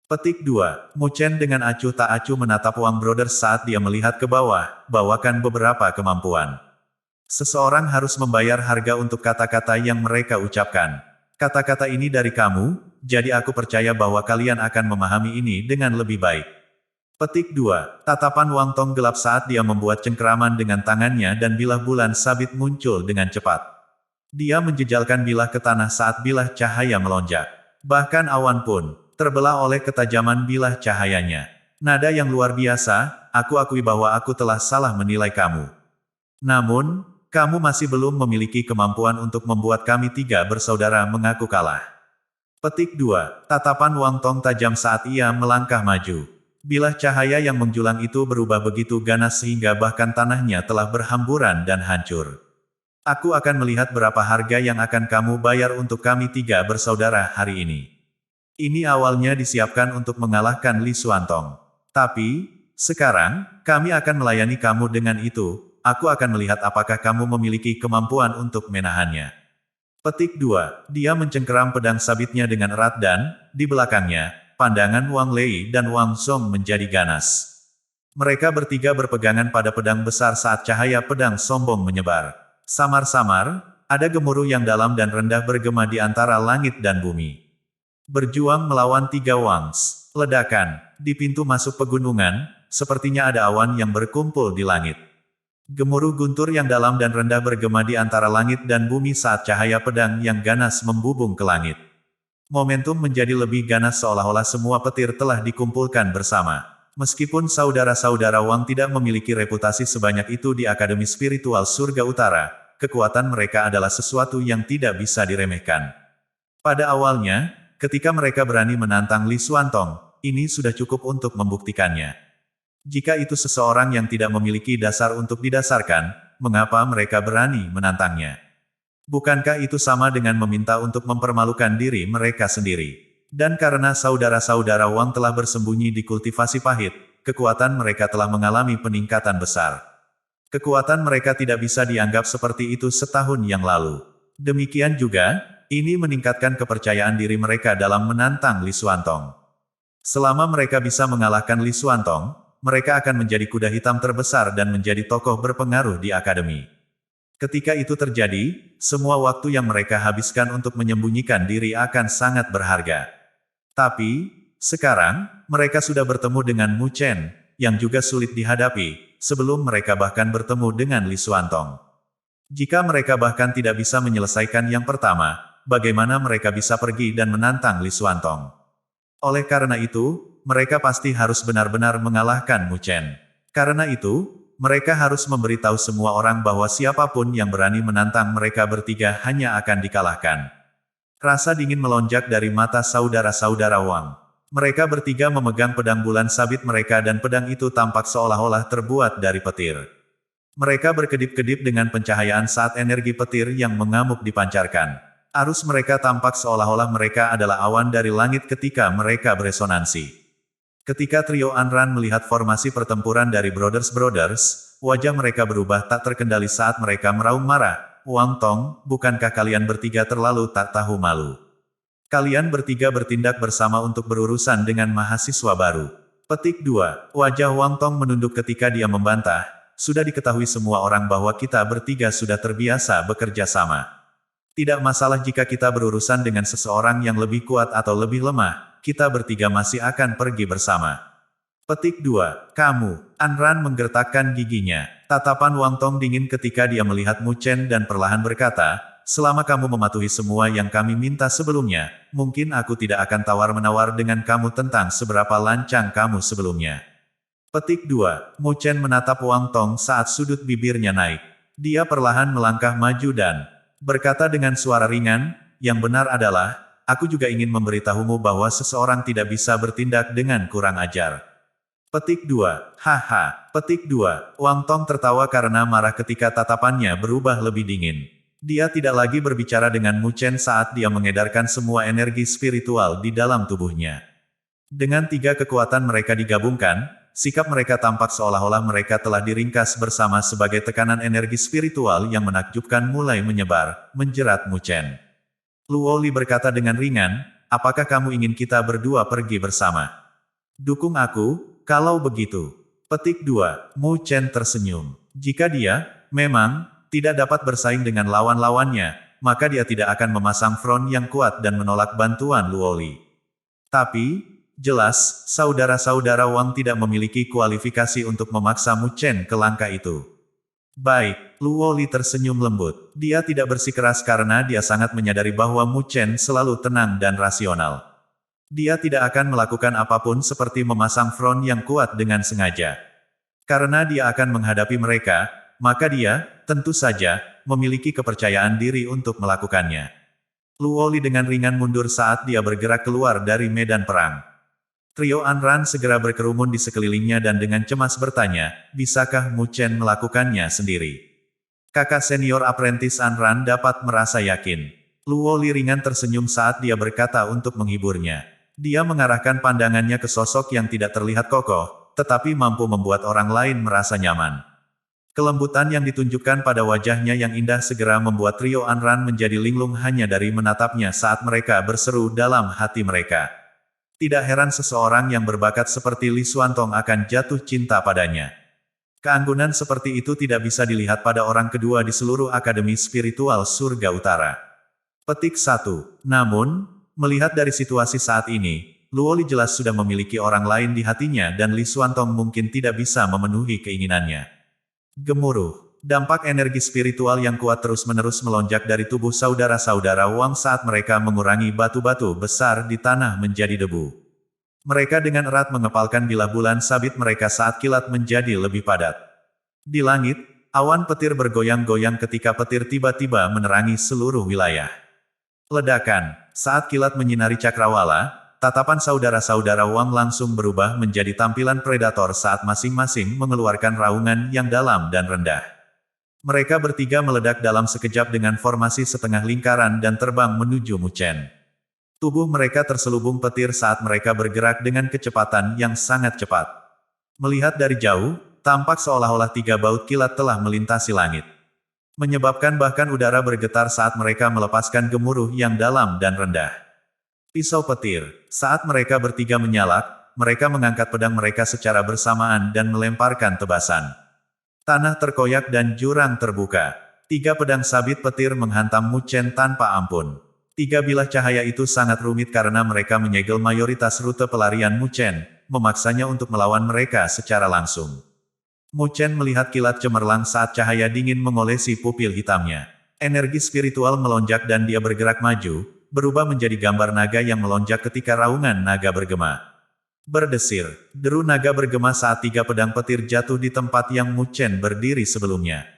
Petik 2. Mu Chen dengan acuh tak acuh menatap Wang Brothers saat dia melihat ke bawah, bawakan beberapa kemampuan. Seseorang harus membayar harga untuk kata-kata yang mereka ucapkan. Kata-kata ini dari kamu, jadi aku percaya bahwa kalian akan memahami ini dengan lebih baik. Petik 2. Tatapan Wang Tong gelap saat dia membuat cengkeraman dengan tangannya dan bilah bulan sabit muncul dengan cepat. Dia menjejalkan bilah ke tanah saat bilah cahaya melonjak. Bahkan awan pun terbelah oleh ketajaman bilah cahayanya. Nada yang luar biasa, aku akui bahwa aku telah salah menilai kamu. Namun, kamu masih belum memiliki kemampuan untuk membuat kami 3 bersaudara mengaku kalah. Petik 2. Tatapan Wang Tong tajam saat ia melangkah maju. Bilah cahaya yang menjulang itu berubah begitu ganas sehingga bahkan tanahnya telah berhamburan dan hancur. Aku akan melihat berapa harga yang akan kamu bayar untuk kami 3 bersaudara hari ini. Ini awalnya disiapkan untuk mengalahkan Li Xuantong. Tapi, sekarang, kami akan melayani kamu dengan itu. Aku akan melihat apakah kamu memiliki kemampuan untuk menahannya. Petik 2. Dia mencengkeram pedang sabitnya dengan erat dan, di belakangnya, pandangan Wang Lei dan Wang Zong menjadi ganas. Mereka bertiga berpegangan pada pedang besar saat cahaya pedang sombong menyebar. Samar-samar, ada gemuruh yang dalam dan rendah bergema di antara langit dan bumi. Berjuang melawan 3 Wangs. Ledakan. Di pintu masuk pegunungan, sepertinya ada awan yang berkumpul di langit. Gemuruh guntur yang dalam dan rendah bergema di antara langit dan bumi saat cahaya pedang yang ganas membubung ke langit. Momentum menjadi lebih ganas seolah-olah semua petir telah dikumpulkan bersama. Meskipun saudara-saudara Wang tidak memiliki reputasi sebanyak itu di Akademi Spiritual Surga Utara, kekuatan mereka adalah sesuatu yang tidak bisa diremehkan. Pada awalnya, ketika mereka berani menantang Li Xuantong, ini sudah cukup untuk membuktikannya. Jika itu seseorang yang tidak memiliki dasar untuk didasarkan, mengapa mereka berani menantangnya? Bukankah itu sama dengan meminta untuk mempermalukan diri mereka sendiri? Dan karena saudara-saudara Wang telah bersembunyi di kultivasi pahit, kekuatan mereka telah mengalami peningkatan besar. Kekuatan mereka tidak bisa dianggap seperti itu setahun yang lalu. Demikian juga, ini meningkatkan kepercayaan diri mereka dalam menantang Li Xuantong. Selama mereka bisa mengalahkan Li Xuantong, mereka akan menjadi kuda hitam terbesar dan menjadi tokoh berpengaruh di akademi. Ketika itu terjadi, semua waktu yang mereka habiskan untuk menyembunyikan diri akan sangat berharga. Tapi, sekarang, mereka sudah bertemu dengan Mu Chen, yang juga sulit dihadapi, sebelum mereka bahkan bertemu dengan Li Xuantong. Jika mereka bahkan tidak bisa menyelesaikan yang pertama, bagaimana mereka bisa pergi dan menantang Li Xuantong? Oleh karena itu, mereka pasti harus benar-benar mengalahkan Mu Chen. Karena itu, mereka harus memberitahu semua orang bahwa siapapun yang berani menantang mereka bertiga hanya akan dikalahkan. Rasa dingin melonjak dari mata saudara-saudara Wang. Mereka bertiga memegang pedang bulan sabit mereka dan pedang itu tampak seolah-olah terbuat dari petir. Mereka berkedip-kedip dengan pencahayaan saat energi petir yang mengamuk dipancarkan. Arus mereka tampak seolah-olah mereka adalah awan dari langit ketika mereka beresonansi. Ketika trio Anran melihat formasi pertempuran dari Brothers, wajah mereka berubah tak terkendali saat mereka meraung marah. Wang Tong, bukankah kalian bertiga terlalu tak tahu malu? Kalian bertiga bertindak bersama untuk berurusan dengan mahasiswa baru. Petik 2. Wajah Wang Tong menunduk ketika dia membantah. Sudah diketahui semua orang bahwa kita bertiga sudah terbiasa bekerja sama. Tidak masalah jika kita berurusan dengan seseorang yang lebih kuat atau lebih lemah. Kita bertiga masih akan pergi bersama. Petik 2. Kamu. Anran menggertakkan giginya. Tatapan Wang Tong dingin ketika dia melihat Mu Chen dan perlahan berkata, selama kamu mematuhi semua yang kami minta sebelumnya, mungkin aku tidak akan tawar-menawar dengan kamu tentang seberapa lancang kamu sebelumnya. Petik 2. Mu Chen menatap Wang Tong saat sudut bibirnya naik. Dia perlahan melangkah maju dan berkata dengan suara ringan, yang benar adalah, aku juga ingin memberitahumu bahwa seseorang tidak bisa bertindak dengan kurang ajar. Petik 2. Haha. Petik 2. Wang Tong tertawa karena marah ketika tatapannya berubah lebih dingin. Dia tidak lagi berbicara dengan Mu Chen saat dia mengedarkan semua energi spiritual di dalam tubuhnya. Dengan tiga kekuatan mereka digabungkan, sikap mereka tampak seolah-olah mereka telah diringkas bersama sebagai tekanan energi spiritual yang menakjubkan mulai menyebar, menjerat Mu Chen. Luo Li berkata dengan ringan, apakah kamu ingin kita berdua pergi bersama? Dukung aku, kalau begitu. Petik 2. Mu Chen tersenyum. Jika dia, memang, tidak dapat bersaing dengan lawan-lawannya, maka dia tidak akan memasang front yang kuat dan menolak bantuan Luo Li. Tapi, jelas, saudara-saudara Wang tidak memiliki kualifikasi untuk memaksa Mu Chen ke langkah itu. Baik, Luo Li tersenyum lembut. Dia tidak bersikeras karena dia sangat menyadari bahwa Mu Chen selalu tenang dan rasional. Dia tidak akan melakukan apapun seperti memasang front yang kuat dengan sengaja. Karena dia akan menghadapi mereka, maka dia, tentu saja, memiliki kepercayaan diri untuk melakukannya. Luo Li dengan ringan mundur saat dia bergerak keluar dari medan perang. Trio Anran segera berkerumun di sekelilingnya dan dengan cemas bertanya, bisakah Mu Chen melakukannya sendiri? Kakak senior apprentice Anran dapat merasa yakin. Luo Li ringan tersenyum saat dia berkata untuk menghiburnya. Dia mengarahkan pandangannya ke sosok yang tidak terlihat kokoh, tetapi mampu membuat orang lain merasa nyaman. Kelembutan yang ditunjukkan pada wajahnya yang indah segera membuat trio Anran menjadi linglung hanya dari menatapnya saat mereka berseru dalam hati mereka. Tidak heran seseorang yang berbakat seperti Li Xuantong akan jatuh cinta padanya. Keanggunan seperti itu tidak bisa dilihat pada orang kedua di seluruh Akademi Spiritual Surga Utara. Petik 1. Namun, melihat dari situasi saat ini, Luo Li jelas sudah memiliki orang lain di hatinya dan Li Xuantong mungkin tidak bisa memenuhi keinginannya. Gemuruh. Dampak energi spiritual yang kuat terus-menerus melonjak dari tubuh saudara-saudara Wang saat mereka mengurangi batu-batu besar di tanah menjadi debu. Mereka dengan erat mengepalkan bilah bulan sabit mereka saat kilat menjadi lebih padat. Di langit, awan petir bergoyang-goyang ketika petir tiba-tiba menerangi seluruh wilayah. Ledakan. Saat kilat menyinari cakrawala, tatapan saudara-saudara Wang langsung berubah menjadi tampilan predator saat masing-masing mengeluarkan raungan yang dalam dan rendah. Mereka bertiga meledak dalam sekejap dengan formasi setengah lingkaran dan terbang menuju Mu Chen. Tubuh mereka terselubung petir saat mereka bergerak dengan kecepatan yang sangat cepat. Melihat dari jauh, tampak seolah-olah 3 baut kilat telah melintasi langit. Menyebabkan bahkan udara bergetar saat mereka melepaskan gemuruh yang dalam dan rendah. Pisau petir. Saat mereka bertiga menyalak, mereka mengangkat pedang mereka secara bersamaan dan melemparkan tebasan. Tanah terkoyak dan jurang terbuka. 3 pedang sabit petir menghantam Mu Chen tanpa ampun. 3 bilah cahaya itu sangat rumit karena mereka menyegel mayoritas rute pelarian Mu Chen, memaksanya untuk melawan mereka secara langsung. Mu Chen melihat kilat cemerlang saat cahaya dingin mengolesi pupil hitamnya. Energi spiritual melonjak dan dia bergerak maju, berubah menjadi gambar naga yang melonjak ketika raungan naga bergema. Berdesir, deru naga bergema saat 3 pedang petir jatuh di tempat yang Mu Chen berdiri sebelumnya.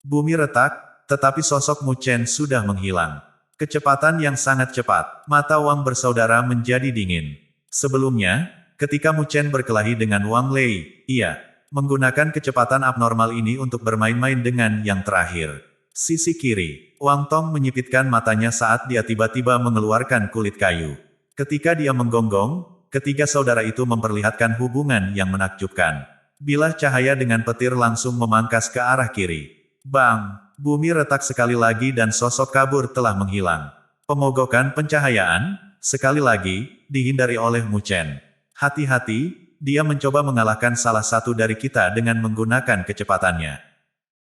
Bumi retak, tetapi sosok Mu Chen sudah menghilang. Kecepatan yang sangat cepat, mata Wang bersaudara menjadi dingin. Sebelumnya, ketika Mu Chen berkelahi dengan Wang Lei, ia menggunakan kecepatan abnormal ini untuk bermain-main dengan yang terakhir. Sisi kiri, Wang Tong menyipitkan matanya saat dia tiba-tiba mengeluarkan kulit kayu. Ketika dia menggonggong, ketiga saudara itu memperlihatkan hubungan yang menakjubkan. Bilah cahaya dengan petir langsung memangkas ke arah kiri. Bang! Bumi retak sekali lagi dan sosok kabur telah menghilang. Pemogokan pencahayaan, sekali lagi, dihindari oleh Mu Chen. Hati-hati, dia mencoba mengalahkan salah satu dari kita dengan menggunakan kecepatannya.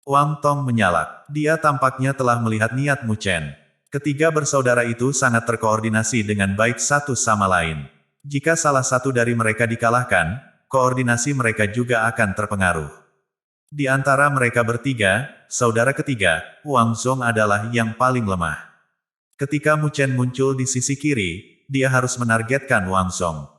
Wang Tong menyalak. Dia tampaknya telah melihat niat Mu Chen. Ketiga bersaudara itu sangat terkoordinasi dengan baik satu sama lain. Jika salah satu dari mereka dikalahkan, koordinasi mereka juga akan terpengaruh. Di antara mereka bertiga, saudara ketiga, Wang Zong adalah yang paling lemah. Ketika Mu Chen muncul di sisi kiri, dia harus menargetkan Wang Zong.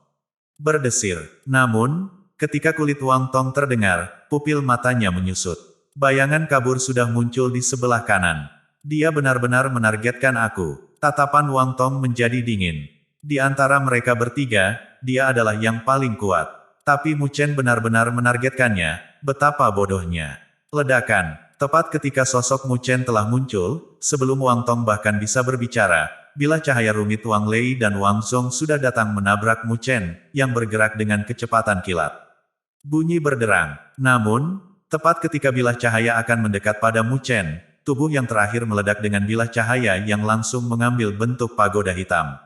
Berdesir. Namun, ketika kulit Wang Tong terdengar, pupil matanya menyusut. Bayangan kabur sudah muncul di sebelah kanan. Dia benar-benar menargetkan aku. Tatapan Wang Tong menjadi dingin. Di antara mereka bertiga, dia adalah yang paling kuat. Tapi Mu Chen benar-benar menargetkannya, betapa bodohnya. Ledakan. Tepat ketika sosok Mu Chen telah muncul, sebelum Wang Tong bahkan bisa berbicara, bilah cahaya rumit Wang Lei dan Wang Zong sudah datang menabrak Mu Chen, yang bergerak dengan kecepatan kilat. Bunyi berderang. Namun, tepat ketika bilah cahaya akan mendekat pada Mu Chen, tubuh yang terakhir meledak dengan bilah cahaya yang langsung mengambil bentuk pagoda hitam.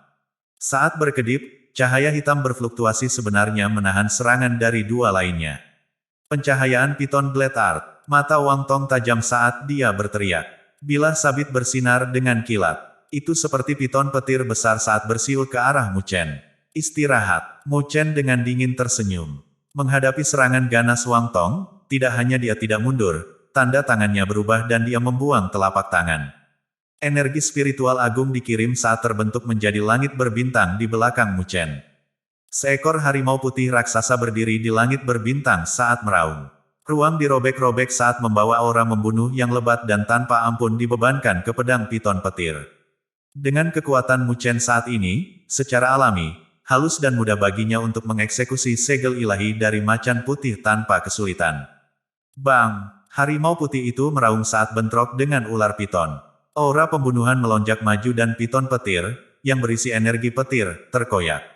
Saat berkedip, cahaya hitam berfluktuasi sebenarnya menahan serangan dari 2 lainnya. Pencahayaan Piton Blade Art. Mata Wang Tong tajam saat dia berteriak. Bilah sabit bersinar dengan kilat. Itu seperti piton petir besar saat bersiul ke arah Mu Chen. Istirahat. Mu Chen dengan dingin tersenyum. Menghadapi serangan ganas Wang Tong, tidak hanya dia tidak mundur, tanda tangannya berubah dan dia membuang telapak tangan. Energi spiritual agung dikirim saat terbentuk menjadi langit berbintang di belakang Mu Chen. Seekor harimau putih raksasa berdiri di langit berbintang saat meraung. Ruang dirobek-robek saat membawa aura membunuh yang lebat dan tanpa ampun dibebankan ke pedang piton petir. Dengan kekuatan Mu Chen saat ini, secara alami, halus dan mudah baginya untuk mengeksekusi segel ilahi dari macan putih tanpa kesulitan. Bang! Harimau putih itu meraung saat bentrok dengan ular piton. Aura pembunuhan melonjak maju dan piton petir, yang berisi energi petir, terkoyak.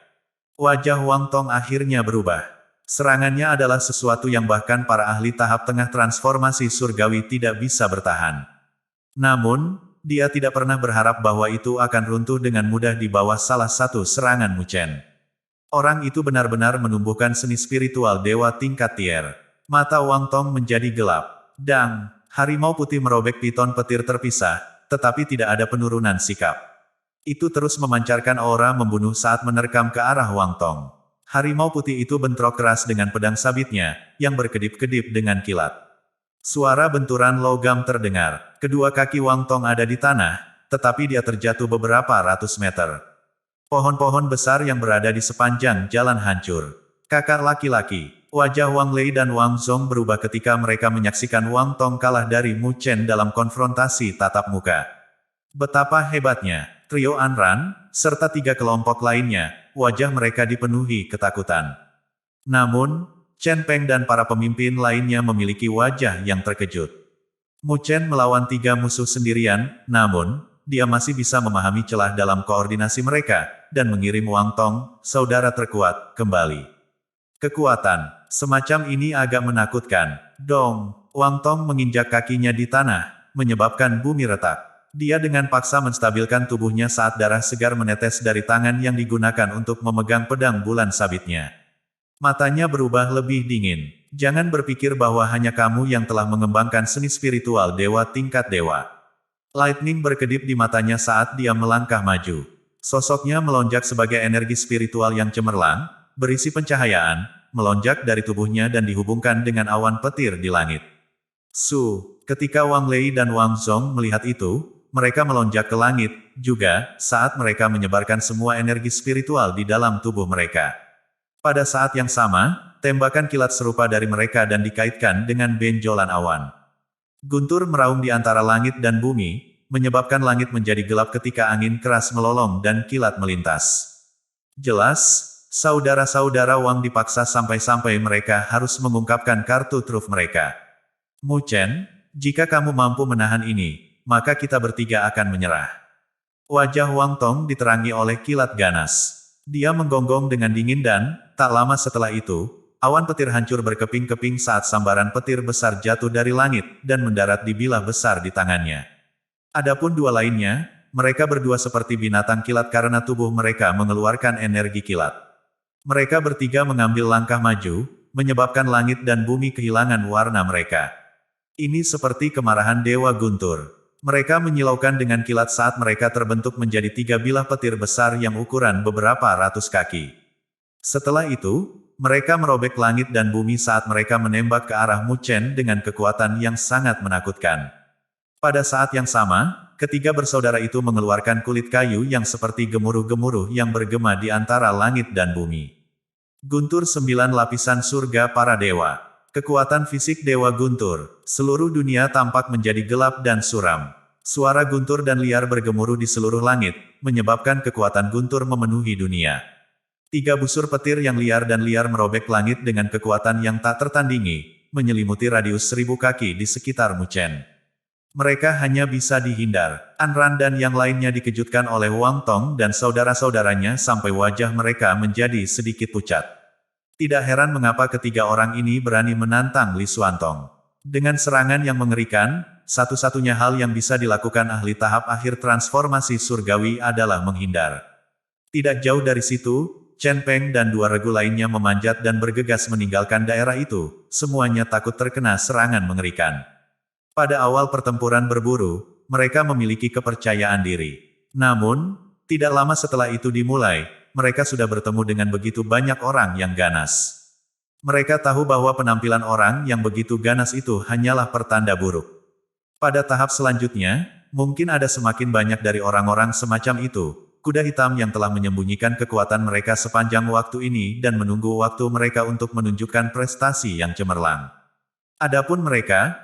Wajah Wang Tong akhirnya berubah. Serangannya adalah sesuatu yang bahkan para ahli tahap tengah transformasi surgawi tidak bisa bertahan. Namun, dia tidak pernah berharap bahwa itu akan runtuh dengan mudah di bawah salah satu serangan Mu Chen. Orang itu benar-benar menumbuhkan seni spiritual dewa tingkat tier. Mata Wang Tong menjadi gelap. Dang! Harimau putih merobek piton petir terpisah, tetapi tidak ada penurunan sikap. Itu terus memancarkan aura membunuh saat menerkam ke arah Wang Tong. Harimau putih itu bentrok keras dengan pedang sabitnya, yang berkedip-kedip dengan kilat. Suara benturan logam terdengar. Kedua kaki Wang Tong ada di tanah, tetapi dia terjatuh beberapa ratus meter. Pohon-pohon besar yang berada di sepanjang jalan hancur. Kakak laki-laki. Wajah Wang Lei dan Wang Zhong berubah ketika mereka menyaksikan Wang Tong kalah dari Mu Chen dalam konfrontasi tatap muka. Betapa hebatnya. Trio Anran, serta 3 kelompok lainnya, wajah mereka dipenuhi ketakutan. Namun, Chen Peng dan para pemimpin lainnya memiliki wajah yang terkejut. Mu Chen melawan 3 musuh sendirian, namun, dia masih bisa memahami celah dalam koordinasi mereka, dan mengirim Wang Tong, saudara terkuat, kembali. Kekuatan semacam ini agak menakutkan. Dong, Wang Tong menginjak kakinya di tanah, menyebabkan bumi retak. Dia dengan paksa menstabilkan tubuhnya saat darah segar menetes dari tangan yang digunakan untuk memegang pedang bulan sabitnya. Matanya berubah lebih dingin. Jangan berpikir bahwa hanya kamu yang telah mengembangkan seni spiritual dewa tingkat dewa. Lightning berkedip di matanya saat dia melangkah maju. Sosoknya melonjak sebagai energi spiritual yang cemerlang, berisi pencahayaan, melonjak dari tubuhnya dan dihubungkan dengan awan petir di langit. Ketika Wang Lei dan Wang Zhong melihat itu, mereka melonjak ke langit, juga, saat mereka menyebarkan semua energi spiritual di dalam tubuh mereka. Pada saat yang sama, tembakan kilat serupa dari mereka dan dikaitkan dengan benjolan awan. Guntur meraung di antara langit dan bumi, menyebabkan langit menjadi gelap ketika angin keras melolong dan kilat melintas. Jelas, saudara-saudara Wang dipaksa sampai-sampai mereka harus mengungkapkan kartu truf mereka. Mu Chen, jika kamu mampu menahan ini, maka kita bertiga akan menyerah. Wajah Wang Tong diterangi oleh kilat ganas. Dia menggonggong dengan dingin dan, tak lama setelah itu, awan petir hancur berkeping-keping saat sambaran petir besar jatuh dari langit, dan mendarat di bilah besar di tangannya. Adapun 2 lainnya, mereka berdua seperti binatang kilat karena tubuh mereka mengeluarkan energi kilat. Mereka bertiga mengambil langkah maju, menyebabkan langit dan bumi kehilangan warna mereka. Ini seperti kemarahan Dewa Guntur. Mereka menyilaukan dengan kilat saat mereka terbentuk menjadi 3 bilah petir besar yang ukuran beberapa ratus kaki. Setelah itu, mereka merobek langit dan bumi saat mereka menembak ke arah Mu Chen dengan kekuatan yang sangat menakutkan. Pada saat yang sama, ketiga bersaudara itu mengeluarkan kulit kayu yang seperti gemuruh-gemuruh yang bergema di antara langit dan bumi. Guntur 9 lapisan surga para dewa. Kekuatan fisik Dewa Guntur. Seluruh dunia tampak menjadi gelap dan suram. Suara guntur dan liar bergemuruh di seluruh langit, menyebabkan kekuatan guntur memenuhi dunia. 3 busur petir yang liar dan liar merobek langit dengan kekuatan yang tak tertandingi, menyelimuti radius 1000 kaki di sekitar Mu Chen. Mereka hanya bisa dihindar. Anran dan yang lainnya dikejutkan oleh Wang Tong dan saudara-saudaranya sampai wajah mereka menjadi sedikit pucat. Tidak heran mengapa ketiga orang ini berani menantang Li Xuantong. Dengan serangan yang mengerikan, satu-satunya hal yang bisa dilakukan ahli tahap akhir transformasi surgawi adalah menghindar. Tidak jauh dari situ, Chen Peng dan 2 regu lainnya memanjat dan bergegas meninggalkan daerah itu, semuanya takut terkena serangan mengerikan. Pada awal pertempuran berburu, mereka memiliki kepercayaan diri. Namun, tidak lama setelah itu dimulai, mereka sudah bertemu dengan begitu banyak orang yang ganas. Mereka tahu bahwa penampilan orang yang begitu ganas itu hanyalah pertanda buruk. Pada tahap selanjutnya, mungkin ada semakin banyak dari orang-orang semacam itu, kuda hitam yang telah menyembunyikan kekuatan mereka sepanjang waktu ini dan menunggu waktu mereka untuk menunjukkan prestasi yang cemerlang. Adapun mereka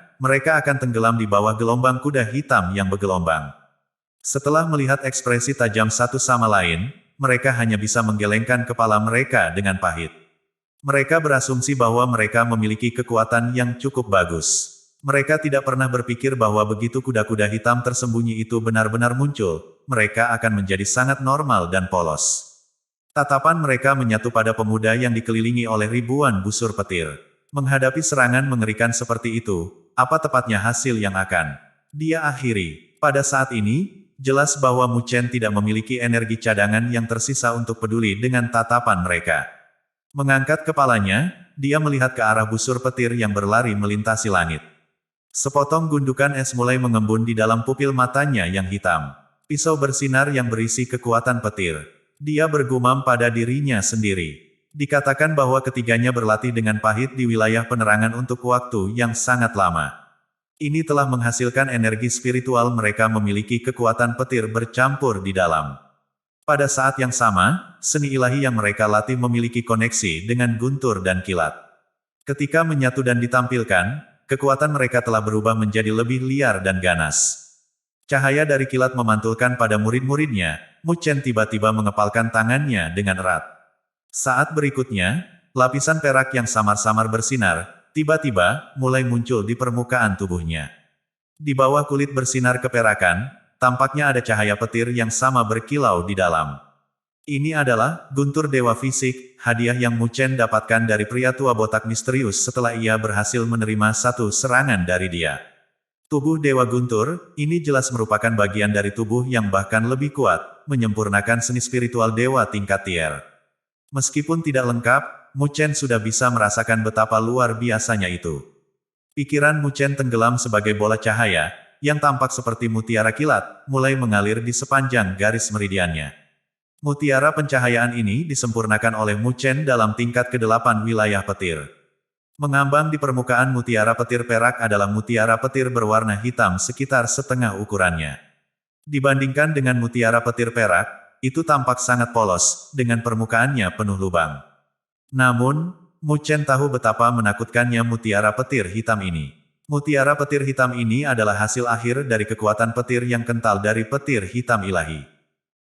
akan tenggelam di bawah gelombang kuda hitam yang bergelombang. Setelah melihat ekspresi tajam satu sama lain, mereka hanya bisa menggelengkan kepala mereka dengan pahit. Mereka berasumsi bahwa mereka memiliki kekuatan yang cukup bagus. Mereka tidak pernah berpikir bahwa begitu kuda-kuda hitam tersembunyi itu benar-benar muncul, mereka akan menjadi sangat normal dan polos. Tatapan mereka menyatu pada pemuda yang dikelilingi oleh ribuan busur petir. Menghadapi serangan mengerikan seperti itu, apa tepatnya hasil yang akan dia akhiri? Pada saat ini, jelas bahwa Mu Chen tidak memiliki energi cadangan yang tersisa untuk peduli dengan tatapan mereka. Mengangkat kepalanya, dia melihat ke arah busur petir yang berlari melintasi langit. Sepotong gundukan es mulai mengembun di dalam pupil matanya yang hitam. Pisau bersinar yang berisi kekuatan petir. Dia bergumam pada dirinya sendiri. Dikatakan bahwa ketiganya berlatih dengan pahit di wilayah penerangan untuk waktu yang sangat lama. Ini telah menghasilkan energi spiritual mereka memiliki kekuatan petir bercampur di dalam. Pada saat yang sama, seni ilahi yang mereka latih memiliki koneksi dengan guntur dan kilat. Ketika menyatu dan ditampilkan, kekuatan mereka telah berubah menjadi lebih liar dan ganas. Cahaya dari kilat memantulkan pada murid-muridnya, Mu Chen tiba-tiba mengepalkan tangannya dengan erat. Saat berikutnya, lapisan perak yang samar-samar bersinar, tiba-tiba, mulai muncul di permukaan tubuhnya. Di bawah kulit bersinar keperakan, tampaknya ada cahaya petir yang sama berkilau di dalam. Ini adalah guntur dewa fisik, hadiah yang Mu Chen dapatkan dari pria tua botak misterius setelah ia berhasil menerima satu serangan dari dia. Tubuh dewa guntur, ini jelas merupakan bagian dari tubuh yang bahkan lebih kuat, menyempurnakan seni spiritual dewa tingkat tier. Meskipun tidak lengkap, Mu Chen sudah bisa merasakan betapa luar biasanya itu. Pikiran Mu Chen tenggelam sebagai bola cahaya, yang tampak seperti mutiara kilat, mulai mengalir di sepanjang garis meridiannya. Mutiara pencahayaan ini disempurnakan oleh Mu Chen dalam tingkat ke-8 wilayah petir. Mengambang di permukaan mutiara petir perak adalah mutiara petir berwarna hitam sekitar setengah ukurannya. Dibandingkan dengan mutiara petir perak, itu tampak sangat polos, dengan permukaannya penuh lubang. Namun, Mu Chen tahu betapa menakutkannya mutiara petir hitam ini. Mutiara petir hitam ini adalah hasil akhir dari kekuatan petir yang kental dari petir hitam ilahi.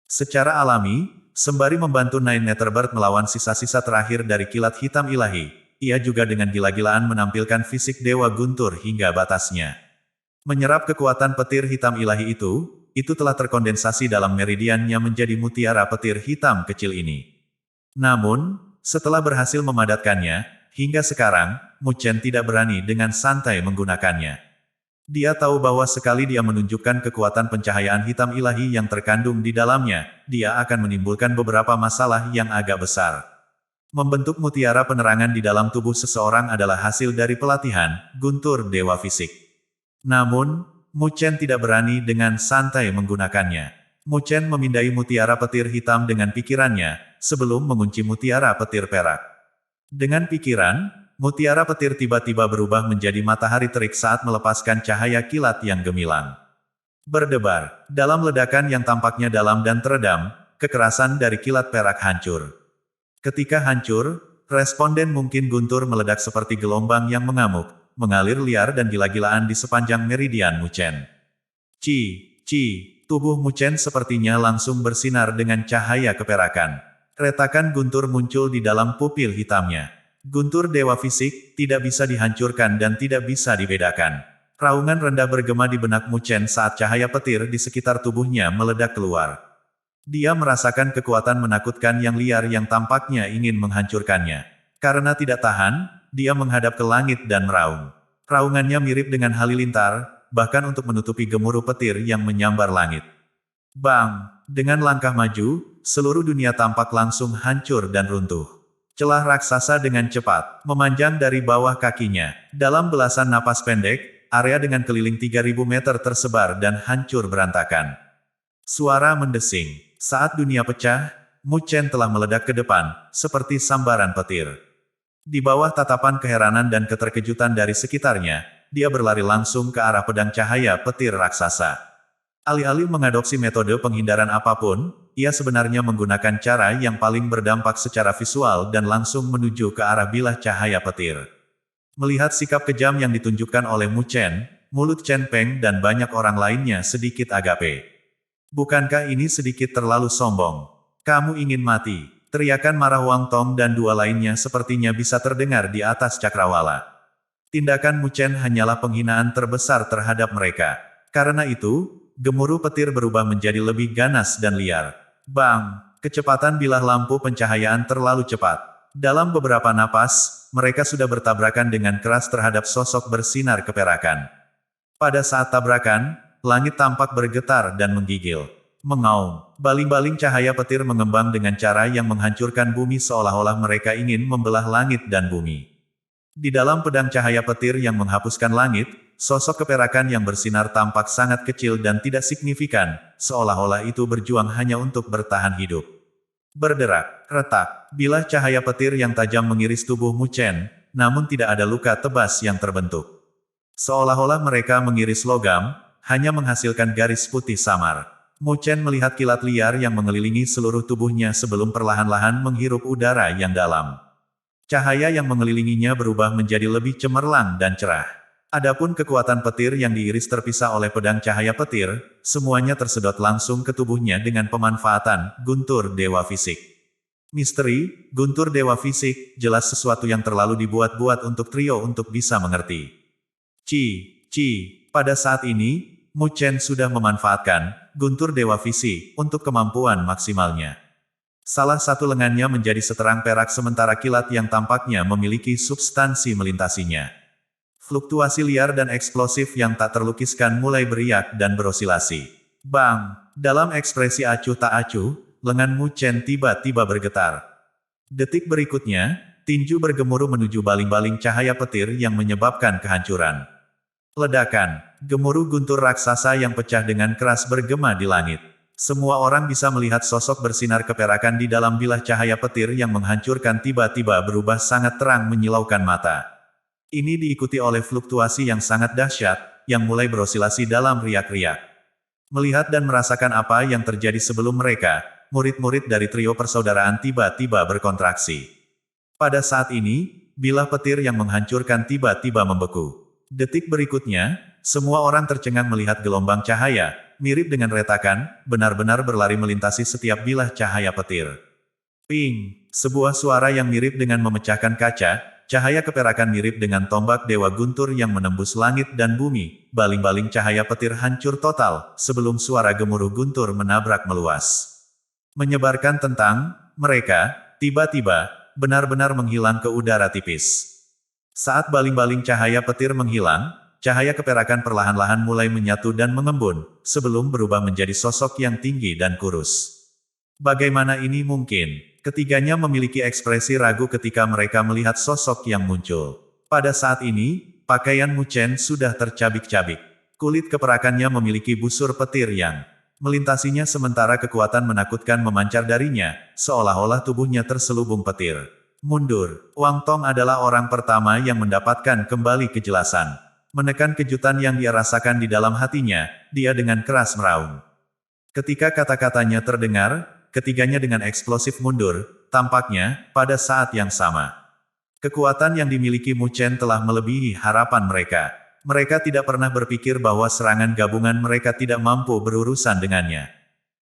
Secara alami, sembari membantu Nine Netherbird melawan sisa-sisa terakhir dari kilat hitam ilahi, ia juga dengan gila-gilaan menampilkan fisik dewa guntur hingga batasnya. Menyerap kekuatan petir hitam ilahi itu telah terkondensasi dalam meridiannya menjadi mutiara petir hitam kecil ini. Namun, setelah berhasil memadatkannya, hingga sekarang, Mu Chen tidak berani dengan santai menggunakannya. Dia tahu bahwa sekali dia menunjukkan kekuatan pencahayaan hitam ilahi yang terkandung di dalamnya, dia akan menimbulkan beberapa masalah yang agak besar. Membentuk mutiara penerangan di dalam tubuh seseorang adalah hasil dari pelatihan, guntur dewa fisik. Namun, Mu Chen tidak berani dengan santai menggunakannya. Mu Chen memindai mutiara petir hitam dengan pikirannya, sebelum mengunci mutiara petir perak. Dengan pikiran, mutiara petir tiba-tiba berubah menjadi matahari terik saat melepaskan cahaya kilat yang gemilang. Berdebar, dalam ledakan yang tampaknya dalam dan teredam, kekerasan dari kilat perak hancur. Ketika hancur, responden mungkin guntur meledak seperti gelombang yang mengamuk, mengalir liar dan gila-gilaan di sepanjang meridian Mu Chen. Tubuh Mu Chen sepertinya langsung bersinar dengan cahaya keperakan. Retakan guntur muncul di dalam pupil hitamnya. Guntur dewa fisik, tidak bisa dihancurkan dan tidak bisa dibedakan. Raungan rendah bergema di benak Mu Chen saat cahaya petir di sekitar tubuhnya meledak keluar. Dia merasakan kekuatan menakutkan yang liar yang tampaknya ingin menghancurkannya. Karena tidak tahan, dia menghadap ke langit dan meraung. Raungannya mirip dengan halilintar, bahkan untuk menutupi gemuruh petir yang menyambar langit. Bang! Dengan langkah maju, seluruh dunia tampak langsung hancur dan runtuh. Celah raksasa dengan cepat, memanjang dari bawah kakinya. Dalam belasan napas pendek, area dengan keliling 3000 meter tersebar dan hancur berantakan. Suara mendesing. Saat dunia pecah, Mu Chen telah meledak ke depan, seperti sambaran petir. Di bawah tatapan keheranan dan keterkejutan dari sekitarnya, dia berlari langsung ke arah pedang cahaya petir raksasa. Alih-alih mengadopsi metode penghindaran apapun, ia sebenarnya menggunakan cara yang paling berdampak secara visual dan langsung menuju ke arah bilah cahaya petir. Melihat sikap kejam yang ditunjukkan oleh Mu Chen, mulut Chen Peng dan banyak orang lainnya sedikit agape. Bukankah ini sedikit terlalu sombong? Kamu ingin mati? Teriakan marah Wang Tong dan dua lainnya sepertinya bisa terdengar di atas cakrawala. Tindakan Mu Chen hanyalah penghinaan terbesar terhadap mereka. Karena itu, gemuruh petir berubah menjadi lebih ganas dan liar. Bang! Kecepatan bilah lampu pencahayaan terlalu cepat. Dalam beberapa napas, mereka sudah bertabrakan dengan keras terhadap sosok bersinar keperakan. Pada saat tabrakan, langit tampak bergetar dan menggigil. Mengaum, baling-baling cahaya petir mengembang dengan cara yang menghancurkan bumi seolah-olah mereka ingin membelah langit dan bumi. Di dalam pedang cahaya petir yang menghapuskan langit, sosok keperakan yang bersinar tampak sangat kecil dan tidak signifikan, seolah-olah itu berjuang hanya untuk bertahan hidup. Berderak, retak, bilah cahaya petir yang tajam mengiris tubuh Mu Chen, namun tidak ada luka tebas yang terbentuk. Seolah-olah mereka mengiris logam, hanya menghasilkan garis putih samar. Mu Chen melihat kilat liar yang mengelilingi seluruh tubuhnya sebelum perlahan-lahan menghirup udara yang dalam. Cahaya yang mengelilinginya berubah menjadi lebih cemerlang dan cerah. Adapun kekuatan petir yang diiris terpisah oleh pedang cahaya petir, semuanya tersedot langsung ke tubuhnya dengan pemanfaatan guntur dewa fisik. Misteri, guntur dewa fisik, jelas sesuatu yang terlalu dibuat-buat untuk trio untuk bisa mengerti. Pada saat ini, Mu Chen sudah memanfaatkan guntur dewa fisik untuk kemampuan maksimalnya. Salah satu lengannya menjadi seterang perak sementara kilat yang tampaknya memiliki substansi melintasinya. Fluktuasi liar dan eksplosif yang tak terlukiskan mulai beriak dan berosilasi. Bang! Dalam ekspresi acuh tak acuh, lengan Mu Chen tiba-tiba bergetar. Detik berikutnya, tinju bergemuruh menuju baling-baling cahaya petir yang menyebabkan kehancuran. Ledakan, gemuruh guntur raksasa yang pecah dengan keras bergema di langit. Semua orang bisa melihat sosok bersinar keperakan di dalam bilah cahaya petir yang menghancurkan tiba-tiba berubah sangat terang menyilaukan mata. Ini diikuti oleh fluktuasi yang sangat dahsyat, yang mulai berosilasi dalam riak-riak. Melihat dan merasakan apa yang terjadi sebelum mereka, murid-murid dari trio persaudaraan tiba-tiba berkontraksi. Pada saat ini, bilah petir yang menghancurkan tiba-tiba membeku. Detik berikutnya, semua orang tercengang melihat gelombang cahaya, mirip dengan retakan, benar-benar berlari melintasi setiap bilah cahaya petir. Ping! Sebuah suara yang mirip dengan memecahkan kaca, cahaya keperakan mirip dengan tombak dewa guntur yang menembus langit dan bumi, baling-baling cahaya petir hancur total, sebelum suara gemuruh guntur menabrak meluas. Menyebarkan tentang, mereka, tiba-tiba, benar-benar menghilang ke udara tipis. Saat baling-baling cahaya petir menghilang, cahaya keperakan perlahan-lahan mulai menyatu dan mengembun, sebelum berubah menjadi sosok yang tinggi dan kurus. Bagaimana ini mungkin? Ketiganya memiliki ekspresi ragu ketika mereka melihat sosok yang muncul. Pada saat ini, pakaian Mu Chen sudah tercabik-cabik. Kulit keperakannya memiliki busur petir yang melintasinya sementara kekuatan menakutkan memancar darinya, seolah-olah tubuhnya terselubung petir. Mundur, Wang Tong adalah orang pertama yang mendapatkan kembali kejelasan. Menekan kejutan yang dia rasakan di dalam hatinya, dia dengan keras meraung. Ketika kata-katanya terdengar, ketiganya dengan eksplosif mundur, tampaknya, pada saat yang sama. Kekuatan yang dimiliki Mu Chen telah melebihi harapan mereka. Mereka tidak pernah berpikir bahwa serangan gabungan mereka tidak mampu berurusan dengannya.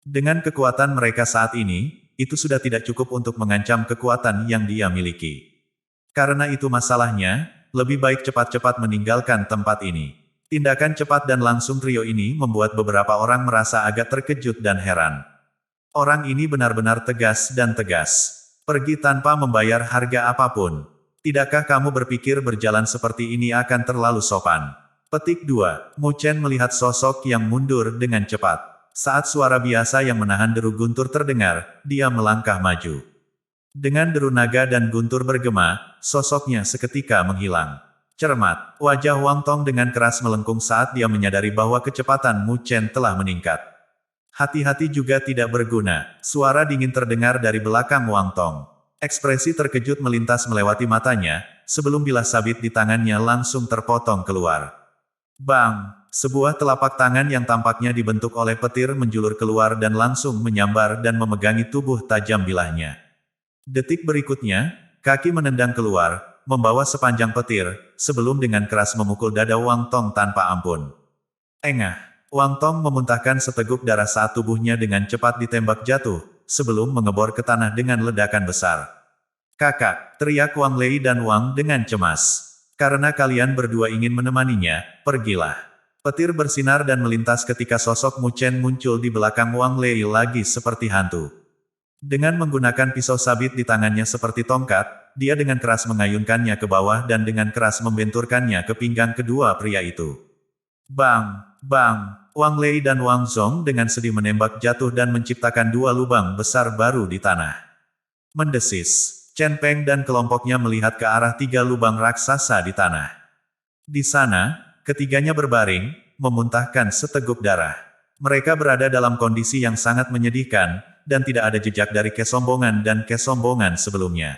Dengan kekuatan mereka saat ini, itu sudah tidak cukup untuk mengancam kekuatan yang dia miliki. Karena itu masalahnya, lebih baik cepat-cepat meninggalkan tempat ini. Tindakan cepat dan langsung trio ini membuat beberapa orang merasa agak terkejut dan heran. Orang ini benar-benar tegas dan tegas. Pergi tanpa membayar harga apapun. Tidakkah kamu berpikir berjalan seperti ini akan terlalu sopan? Petik 2. Mu Chen melihat sosok yang mundur dengan cepat. Saat suara biasa yang menahan deru guntur terdengar, dia melangkah maju. Dengan deru naga dan guntur bergema, sosoknya seketika menghilang. Cermat, wajah Wang Tong dengan keras melengkung saat dia menyadari bahwa kecepatan Mu Chen telah meningkat. Hati-hati juga tidak berguna, suara dingin terdengar dari belakang Wang Tong. Ekspresi terkejut melintas melewati matanya, sebelum bilah sabit di tangannya langsung terpotong keluar. Bang! Sebuah telapak tangan yang tampaknya dibentuk oleh petir menjulur keluar dan langsung menyambar dan memegangi tubuh tajam bilahnya. Detik berikutnya, kaki menendang keluar, membawa sepanjang petir, sebelum dengan keras memukul dada Wang Tong tanpa ampun. Engah! Wang Tong memuntahkan seteguk darah saat tubuhnya dengan cepat ditembak jatuh, sebelum mengebor ke tanah dengan ledakan besar. Kakak! Teriak Wang Lei dan Wang dengan cemas. Karena kalian berdua ingin menemaninya, pergilah. Petir bersinar dan melintas ketika sosok Mu Chen muncul di belakang Wang Lei lagi seperti hantu. Dengan menggunakan pisau sabit di tangannya seperti tongkat, dia dengan keras mengayunkannya ke bawah dan dengan keras membenturkannya ke pinggang kedua pria itu. Bang! Bang! Wang Lei dan Wang Zong dengan sedih menembak jatuh dan menciptakan dua lubang besar baru di tanah. Mendesis, Chen Peng dan kelompoknya melihat ke arah tiga lubang raksasa di tanah. Di sana, ketiganya berbaring, memuntahkan seteguk darah. Mereka berada dalam kondisi yang sangat menyedihkan, dan tidak ada jejak dari kesombongan dan kesombongan sebelumnya.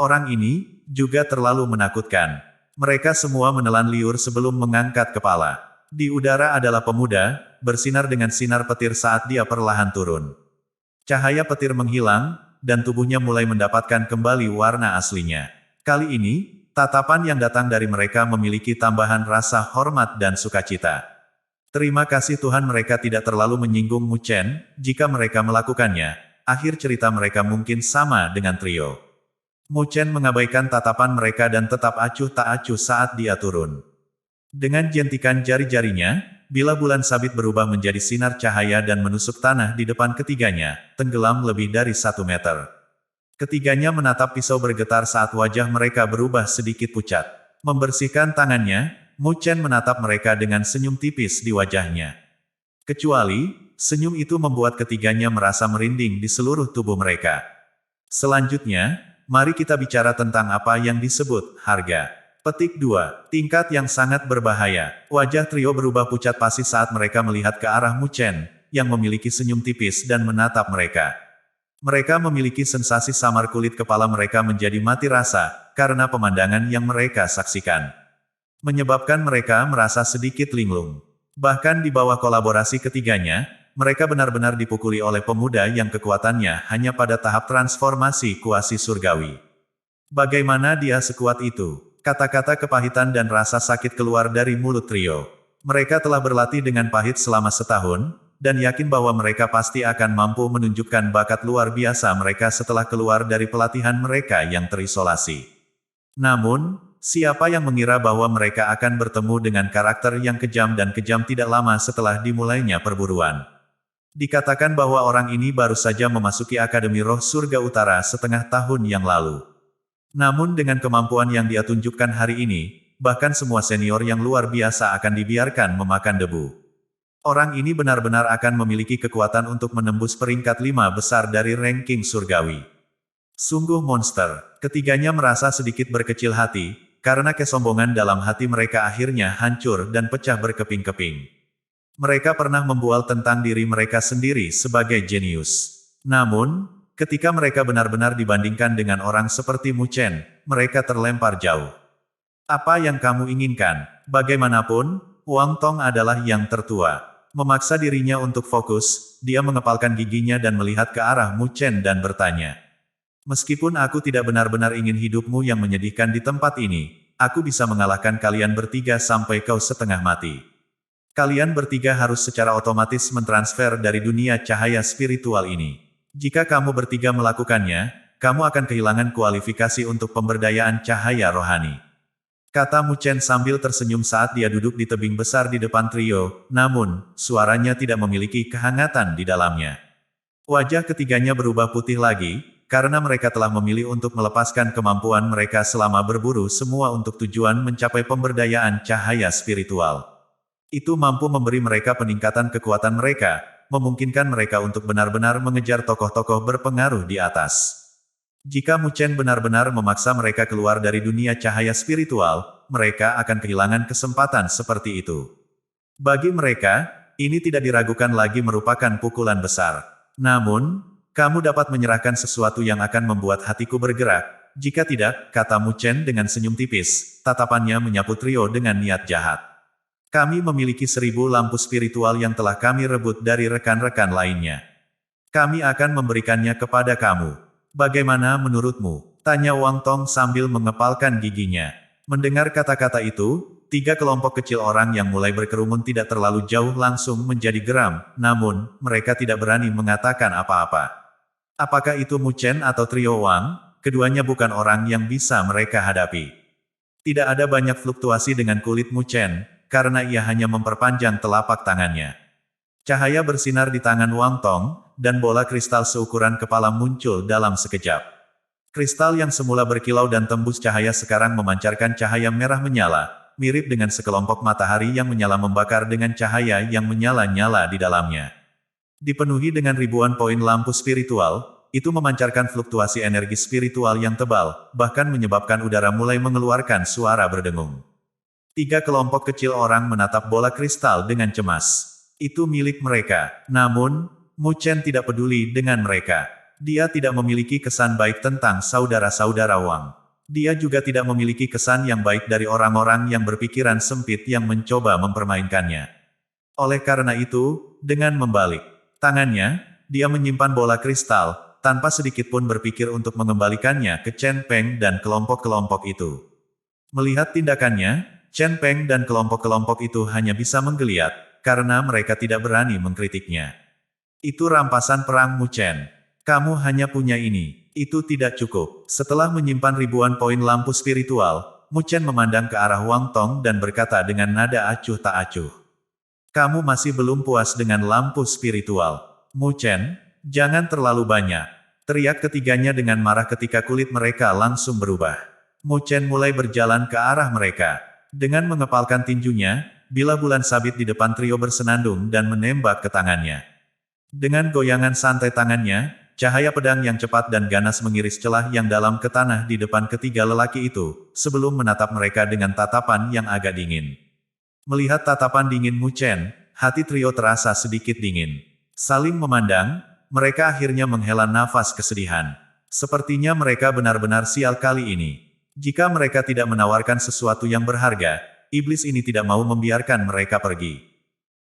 Orang ini, juga terlalu menakutkan. Mereka semua menelan liur sebelum mengangkat kepala. Di udara adalah pemuda, bersinar dengan sinar petir saat dia perlahan turun. Cahaya petir menghilang, dan tubuhnya mulai mendapatkan kembali warna aslinya. Kali ini, tatapan yang datang dari mereka memiliki tambahan rasa hormat dan sukacita. Terima kasih Tuhan mereka tidak terlalu menyinggung Mu Chen, jika mereka melakukannya. Akhir cerita mereka mungkin sama dengan trio. Mu Chen mengabaikan tatapan mereka dan tetap acuh tak acuh saat dia turun. Dengan jentikan jari-jarinya, bila bulan sabit berubah menjadi sinar cahaya dan menusuk tanah di depan ketiganya, tenggelam lebih dari 1 meter. Ketiganya menatap pisau bergetar saat wajah mereka berubah sedikit pucat. Membersihkan tangannya, Mu Chen menatap mereka dengan senyum tipis di wajahnya. Kecuali, senyum itu membuat ketiganya merasa merinding di seluruh tubuh mereka. Selanjutnya, mari kita bicara tentang apa yang disebut harga. Petik 2. Tingkat yang sangat berbahaya. Wajah trio berubah pucat pasi saat mereka melihat ke arah Mu Chen, yang memiliki senyum tipis dan menatap mereka. Mereka memiliki sensasi samar kulit kepala mereka menjadi mati rasa, karena pemandangan yang mereka saksikan. Menyebabkan mereka merasa sedikit linglung. Bahkan di bawah kolaborasi ketiganya, mereka benar-benar dipukuli oleh pemuda yang kekuatannya hanya pada tahap transformasi kuasi surgawi. Bagaimana dia sekuat itu? Kata-kata kepahitan dan rasa sakit keluar dari mulut trio. Mereka telah berlatih dengan pahit selama setahun, dan yakin bahwa mereka pasti akan mampu menunjukkan bakat luar biasa mereka setelah keluar dari pelatihan mereka yang terisolasi. Namun, siapa yang mengira bahwa mereka akan bertemu dengan karakter yang kejam dan kejam tidak lama setelah dimulainya perburuan. Dikatakan bahwa orang ini baru saja memasuki Akademi Roh Surga Utara setengah tahun yang lalu. Namun dengan kemampuan yang dia tunjukkan hari ini, bahkan semua senior yang luar biasa akan dibiarkan memakan debu. Orang ini benar-benar akan memiliki kekuatan untuk menembus peringkat 5 besar dari ranking surgawi. Sungguh monster. Ketiganya merasa sedikit berkecil hati, karena kesombongan dalam hati mereka akhirnya hancur dan pecah berkeping-keping. Mereka pernah membual tentang diri mereka sendiri sebagai jenius. Namun, ketika mereka benar-benar dibandingkan dengan orang seperti Mu Chen, mereka terlempar jauh. Apa yang kamu inginkan? Bagaimanapun, Wang Tong adalah yang tertua. Memaksa dirinya untuk fokus, dia mengepalkan giginya dan melihat ke arah Mu Chen dan bertanya. Meskipun aku tidak benar-benar ingin hidupmu yang menyedihkan di tempat ini, aku bisa mengalahkan kalian bertiga sampai kau setengah mati. Kalian bertiga harus secara otomatis mentransfer dari dunia cahaya spiritual ini. Jika kamu bertiga melakukannya, kamu akan kehilangan kualifikasi untuk pemberdayaan cahaya rohani. Kata Mu Chen sambil tersenyum saat dia duduk di tebing besar di depan trio, namun, suaranya tidak memiliki kehangatan di dalamnya. Wajah ketiganya berubah putih lagi, karena mereka telah memilih untuk melepaskan kemampuan mereka selama berburu semua untuk tujuan mencapai pemberdayaan cahaya spiritual. Itu mampu memberi mereka peningkatan kekuatan mereka, memungkinkan mereka untuk benar-benar mengejar tokoh-tokoh berpengaruh di atas. Jika Mu Chen benar-benar memaksa mereka keluar dari dunia cahaya spiritual, mereka akan kehilangan kesempatan seperti itu. Bagi mereka, ini tidak diragukan lagi merupakan pukulan besar. Namun, kamu dapat menyerahkan sesuatu yang akan membuat hatiku bergerak. Jika tidak, kata Mu Chen dengan senyum tipis, tatapannya menyapu trio dengan niat jahat. Kami memiliki 1000 lampu spiritual yang telah kami rebut dari rekan-rekan lainnya. Kami akan memberikannya kepada kamu. Bagaimana menurutmu? Tanya Wang Tong sambil mengepalkan giginya. Mendengar kata-kata itu, 3 kelompok kecil orang yang mulai berkerumun tidak terlalu jauh langsung menjadi geram, namun, mereka tidak berani mengatakan apa-apa. Apakah itu Mu Chen atau trio Wang? Keduanya bukan orang yang bisa mereka hadapi. Tidak ada banyak fluktuasi dengan kulit Mu Chen, karena ia hanya memperpanjang telapak tangannya. Cahaya bersinar di tangan Wang Tong, dan bola kristal seukuran kepala muncul dalam sekejap. Kristal yang semula berkilau dan tembus cahaya sekarang memancarkan cahaya merah menyala, mirip dengan sekelompok matahari yang menyala membakar dengan cahaya yang menyala-nyala di dalamnya. Dipenuhi dengan ribuan poin lampu spiritual, itu memancarkan fluktuasi energi spiritual yang tebal, bahkan menyebabkan udara mulai mengeluarkan suara berdengung. 3 kelompok kecil orang menatap bola kristal dengan cemas. Itu milik mereka. Namun, Mu Chen tidak peduli dengan mereka. Dia tidak memiliki kesan baik tentang saudara-saudara Wang. Dia juga tidak memiliki kesan yang baik dari orang-orang yang berpikiran sempit yang mencoba mempermainkannya. Oleh karena itu, dengan membalik tangannya, dia menyimpan bola kristal, tanpa sedikit pun berpikir untuk mengembalikannya ke Chen Peng dan kelompok-kelompok itu. Melihat tindakannya, Chen Peng dan kelompok-kelompok itu hanya bisa menggeliat, karena mereka tidak berani mengkritiknya. Itu rampasan perang Mu Chen. Kamu hanya punya ini. Itu tidak cukup. Setelah menyimpan ribuan poin lampu spiritual, Mu Chen memandang ke arah Wang Tong dan berkata dengan nada acuh tak acuh. Kamu masih belum puas dengan lampu spiritual. Mu Chen, jangan terlalu banyak. Teriak ketiganya dengan marah ketika kulit mereka langsung berubah. Mu Chen mulai berjalan ke arah mereka. Dengan mengepalkan tinjunya, bilah bulan sabit di depan trio bersenandung dan menembak ke tangannya. Dengan goyangan santai tangannya, cahaya pedang yang cepat dan ganas mengiris celah yang dalam ke tanah di depan ketiga lelaki itu, sebelum menatap mereka dengan tatapan yang agak dingin. Melihat tatapan dingin Mu Chen, hati trio terasa sedikit dingin. Saling memandang, mereka akhirnya menghela nafas kesedihan. Sepertinya mereka benar-benar sial kali ini. Jika mereka tidak menawarkan sesuatu yang berharga, iblis ini tidak mau membiarkan mereka pergi.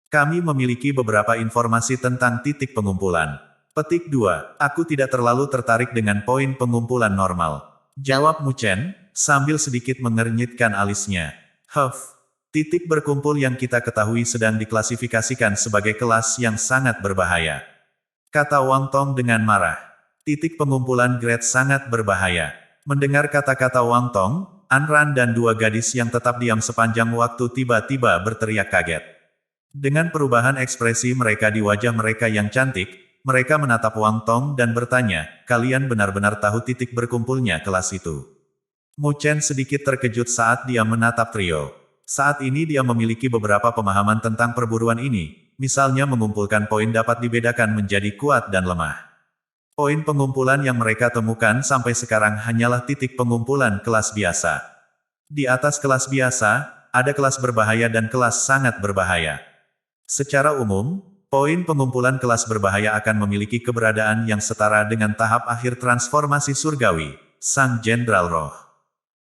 Kami memiliki beberapa informasi tentang titik pengumpulan. Petik 2. Aku tidak terlalu tertarik dengan poin pengumpulan normal. Jawab Mu Chen, sambil sedikit mengernyitkan alisnya. Huff. Titik berkumpul yang kita ketahui sedang diklasifikasikan sebagai kelas yang sangat berbahaya. Kata Wang Tong dengan marah. Titik pengumpulan grade sangat berbahaya. Mendengar kata-kata Wang Tong, An Ran dan dua gadis yang tetap diam sepanjang waktu tiba-tiba berteriak kaget. Dengan perubahan ekspresi mereka di wajah mereka yang cantik, mereka menatap Wang Tong dan bertanya, kalian benar-benar tahu titik berkumpulnya kelas itu? Mu Chen sedikit terkejut saat dia menatap trio. Saat ini dia memiliki beberapa pemahaman tentang perburuan ini, misalnya mengumpulkan poin dapat dibedakan menjadi kuat dan lemah. Poin pengumpulan yang mereka temukan sampai sekarang hanyalah titik pengumpulan kelas biasa. Di atas kelas biasa, ada kelas berbahaya dan kelas sangat berbahaya. Secara umum, poin pengumpulan kelas berbahaya akan memiliki keberadaan yang setara dengan tahap akhir transformasi surgawi, Sang Jenderal Roh.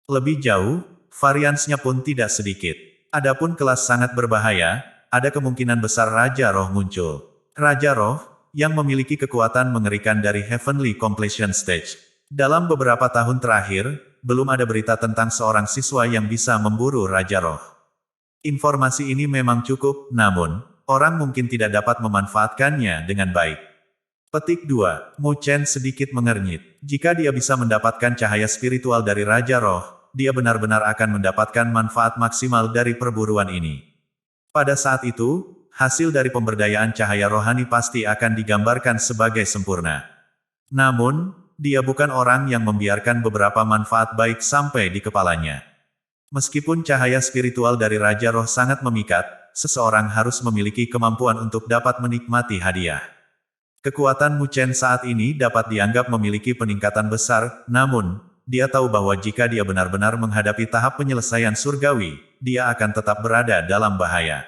Lebih jauh, variansnya pun tidak sedikit. Adapun kelas sangat berbahaya, ada kemungkinan besar Raja Roh muncul. Raja Roh, yang memiliki kekuatan mengerikan dari Heavenly Completion Stage. Dalam beberapa tahun terakhir, belum ada berita tentang seorang siswa yang bisa memburu Raja Roh. Informasi ini memang cukup, namun, orang mungkin tidak dapat memanfaatkannya dengan baik. Petik 2. Mu Chen sedikit mengernyit. Jika dia bisa mendapatkan cahaya spiritual dari Raja Roh, dia benar-benar akan mendapatkan manfaat maksimal dari perburuan ini. Pada saat itu, hasil dari pemberdayaan cahaya rohani pasti akan digambarkan sebagai sempurna. Namun, dia bukan orang yang membiarkan beberapa manfaat baik sampai di kepalanya. Meskipun cahaya spiritual dari Raja Roh sangat memikat, seseorang harus memiliki kemampuan untuk dapat menikmati hadiah. Kekuatan Mu Chen saat ini dapat dianggap memiliki peningkatan besar, namun, dia tahu bahwa jika dia benar-benar menghadapi tahap penyelesaian surgawi, dia akan tetap berada dalam bahaya.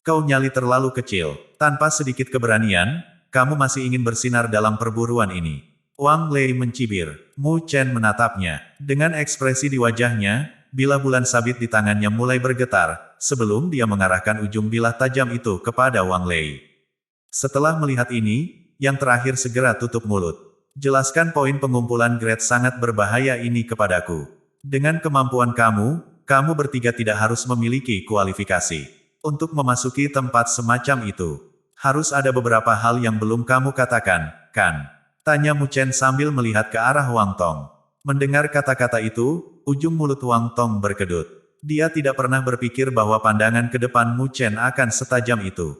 Kau nyali terlalu kecil. Tanpa sedikit keberanian, kamu masih ingin bersinar dalam perburuan ini. Wang Lei mencibir. Mu Chen menatapnya. Dengan ekspresi di wajahnya, bilah bulan sabit di tangannya mulai bergetar, sebelum dia mengarahkan ujung bilah tajam itu kepada Wang Lei. Setelah melihat ini, yang terakhir segera tutup mulut. Jelaskan poin pengumpulan grade sangat berbahaya ini kepadaku. Dengan kemampuan kamu, kamu bertiga tidak harus memiliki kualifikasi. Untuk memasuki tempat semacam itu, harus ada beberapa hal yang belum kamu katakan, kan? Tanya Mu Chen sambil melihat ke arah Wang Tong. Mendengar kata-kata itu, ujung mulut Wang Tong berkedut. Dia tidak pernah berpikir bahwa pandangan ke depan Mu Chen akan setajam itu.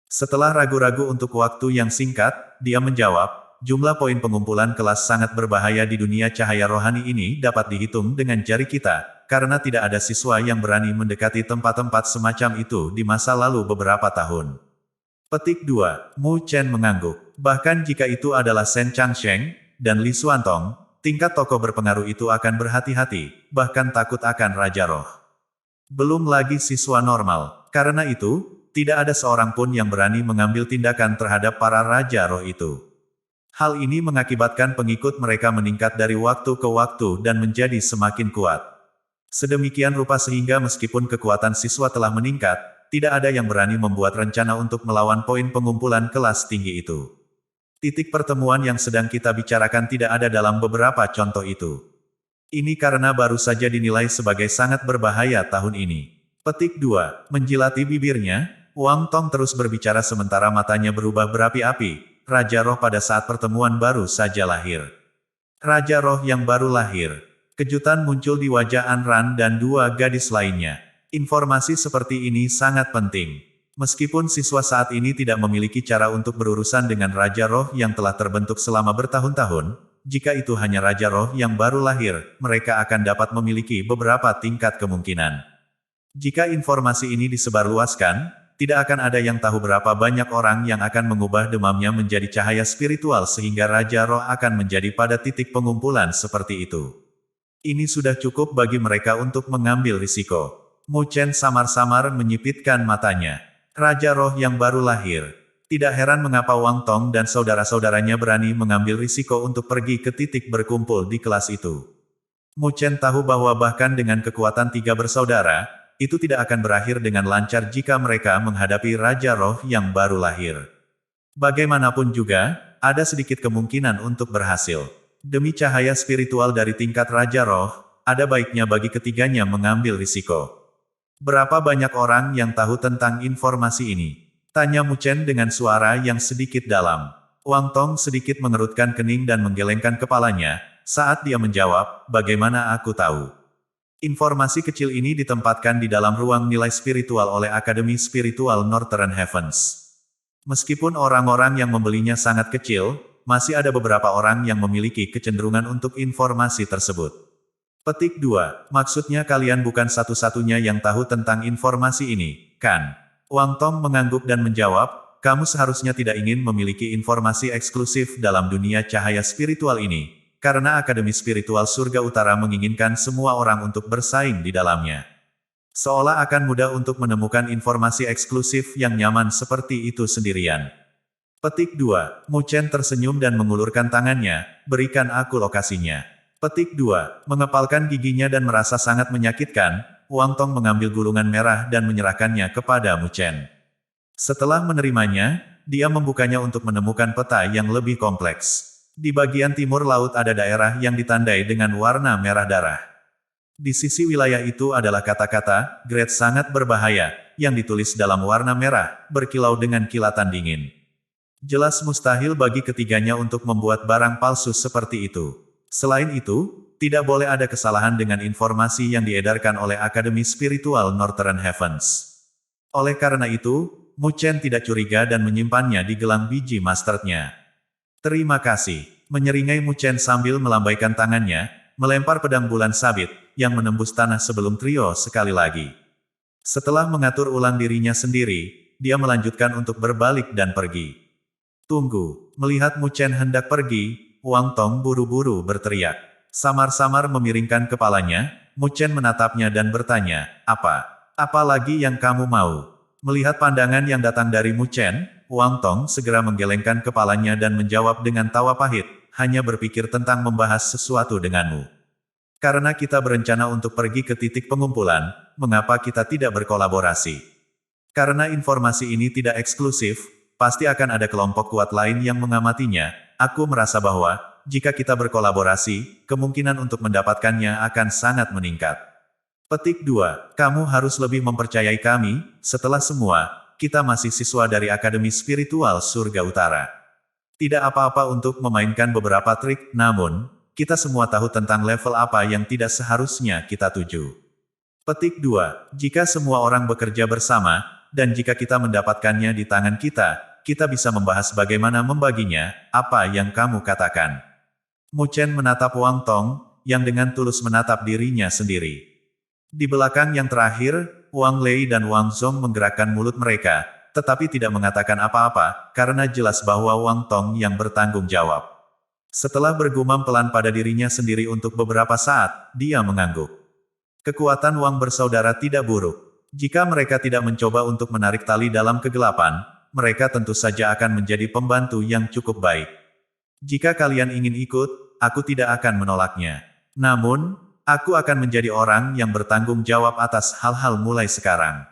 Setelah ragu-ragu untuk waktu yang singkat, dia menjawab, jumlah poin pengumpulan kelas sangat berbahaya di dunia cahaya rohani ini dapat dihitung dengan jari kita, karena tidak ada siswa yang berani mendekati tempat-tempat semacam itu di masa lalu beberapa tahun. Petik 2. Mu Chen mengangguk. Bahkan jika itu adalah Shen Changsheng dan Li Xuantong, tingkat tokoh berpengaruh itu akan berhati-hati, bahkan takut akan Raja Roh. Belum lagi siswa normal. Karena itu, tidak ada seorang pun yang berani mengambil tindakan terhadap para Raja Roh itu. Hal ini mengakibatkan pengikut mereka meningkat dari waktu ke waktu dan menjadi semakin kuat. Sedemikian rupa sehingga meskipun kekuatan siswa telah meningkat, tidak ada yang berani membuat rencana untuk melawan poin pengumpulan kelas tinggi itu. Titik pertemuan yang sedang kita bicarakan tidak ada dalam beberapa contoh itu. Ini karena baru saja dinilai sebagai sangat berbahaya tahun ini. Petik 2. Menjilati bibirnya, Wang Tong terus berbicara sementara matanya berubah berapi-api. Raja Roh pada saat pertemuan baru saja lahir. Raja Roh yang baru lahir. Kejutan muncul di wajah An Ran dan dua gadis lainnya. Informasi seperti ini sangat penting. Meskipun siswa saat ini tidak memiliki cara untuk berurusan dengan Raja Roh yang telah terbentuk selama bertahun-tahun, jika itu hanya Raja Roh yang baru lahir, mereka akan dapat memiliki beberapa tingkat kemungkinan. Jika informasi ini disebarluaskan, tidak akan ada yang tahu berapa banyak orang yang akan mengubah demamnya menjadi cahaya spiritual sehingga Raja Roh akan menjadi pada titik pengumpulan seperti itu. Ini sudah cukup bagi mereka untuk mengambil risiko. Mu Chen samar-samar menyipitkan matanya. Raja Roh yang baru lahir. Tidak heran mengapa Wang Tong dan saudara-saudaranya berani mengambil risiko untuk pergi ke titik berkumpul di kelas itu. Mu Chen tahu bahwa bahkan dengan kekuatan tiga bersaudara, itu tidak akan berakhir dengan lancar jika mereka menghadapi Raja Roh yang baru lahir. Bagaimanapun juga, ada sedikit kemungkinan untuk berhasil. Demi cahaya spiritual dari tingkat Raja Roh, ada baiknya bagi ketiganya mengambil risiko. Berapa banyak orang yang tahu tentang informasi ini? Tanya Mu Chen dengan suara yang sedikit dalam. Wang Tong sedikit mengerutkan kening dan menggelengkan kepalanya, saat dia menjawab, bagaimana aku tahu? Informasi kecil ini ditempatkan di dalam ruang nilai spiritual oleh Akademi Spiritual Northern Heavens. Meskipun orang-orang yang membelinya sangat kecil, masih ada beberapa orang yang memiliki kecenderungan untuk informasi tersebut. Petik 2. Maksudnya kalian bukan satu-satunya yang tahu tentang informasi ini, kan? Wang Tong mengangguk dan menjawab, kamu seharusnya tidak ingin memiliki informasi eksklusif dalam dunia cahaya spiritual ini. Karena Akademi Spiritual Surga Utara menginginkan semua orang untuk bersaing di dalamnya. Seolah akan mudah untuk menemukan informasi eksklusif yang nyaman seperti itu sendirian. Petik 2. Mu Chen tersenyum dan mengulurkan tangannya, berikan aku lokasinya. Petik 2. Mengepalkan giginya dan merasa sangat menyakitkan, Wang Tong mengambil gulungan merah dan menyerahkannya kepada Mu Chen. Setelah menerimanya, dia membukanya untuk menemukan peta yang lebih kompleks. Di bagian timur laut ada daerah yang ditandai dengan warna merah darah. Di sisi wilayah itu adalah kata-kata, "Great sangat berbahaya," yang ditulis dalam warna merah, berkilau dengan kilatan dingin. Jelas mustahil bagi ketiganya untuk membuat barang palsu seperti itu. Selain itu, tidak boleh ada kesalahan dengan informasi yang diedarkan oleh Akademi Spiritual Northern Heavens. Oleh karena itu, Mu Chen tidak curiga dan menyimpannya di gelang biji mustardnya. Terima kasih. Menyeringai Mu Chen sambil melambaikan tangannya, melempar pedang bulan sabit, yang menembus tanah sebelum trio sekali lagi. Setelah mengatur ulang dirinya sendiri, dia melanjutkan untuk berbalik dan pergi. Tunggu. Melihat Mu Chen hendak pergi, Wang Tong buru-buru berteriak. Samar-samar memiringkan kepalanya, Mu Chen menatapnya dan bertanya, apa? Apa lagi yang kamu mau? Melihat pandangan yang datang dari Mu Chen, Wang Tong segera menggelengkan kepalanya dan menjawab dengan tawa pahit, hanya berpikir tentang membahas sesuatu denganmu. Karena kita berencana untuk pergi ke titik pengumpulan, mengapa kita tidak berkolaborasi? Karena informasi ini tidak eksklusif, pasti akan ada kelompok kuat lain yang mengamatinya. Aku merasa bahwa, jika kita berkolaborasi, kemungkinan untuk mendapatkannya akan sangat meningkat. Petik 2. Kamu harus lebih mempercayai kami, setelah semua, kita masih siswa dari Akademi Spiritual Surga Utara. Tidak apa-apa untuk memainkan beberapa trik, namun, kita semua tahu tentang level apa yang tidak seharusnya kita tuju. Petik 2. Jika semua orang bekerja bersama, dan jika kita mendapatkannya di tangan kita bisa membahas bagaimana membaginya, apa yang kamu katakan. Mu Chen menatap Wang Tong, yang dengan tulus menatap dirinya sendiri. Di belakang yang terakhir, Wang Lei dan Wang Zong menggerakkan mulut mereka, tetapi tidak mengatakan apa-apa, karena jelas bahwa Wang Tong yang bertanggung jawab. Setelah bergumam pelan pada dirinya sendiri untuk beberapa saat, dia mengangguk. Kekuatan Wang bersaudara tidak buruk. Jika mereka tidak mencoba untuk menarik tali dalam kegelapan, mereka tentu saja akan menjadi pembantu yang cukup baik. Jika kalian ingin ikut, aku tidak akan menolaknya. Namun, aku akan menjadi orang yang bertanggung jawab atas hal-hal mulai sekarang.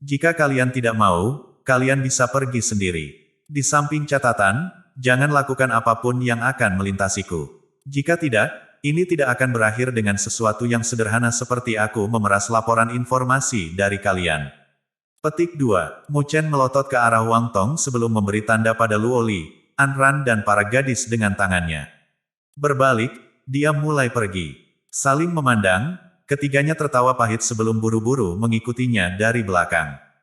Jika kalian tidak mau, kalian bisa pergi sendiri. Di samping catatan, jangan lakukan apapun yang akan melintasiku. Jika tidak, ini tidak akan berakhir dengan sesuatu yang sederhana seperti aku memeras laporan informasi dari kalian. Petik 2. Mu Chen melotot ke arah Wang Tong sebelum memberi tanda pada Luo Li, An Ran dan para gadis dengan tangannya. Berbalik, dia mulai pergi. Saling memandang, ketiganya tertawa pahit sebelum buru-buru mengikutinya dari belakang.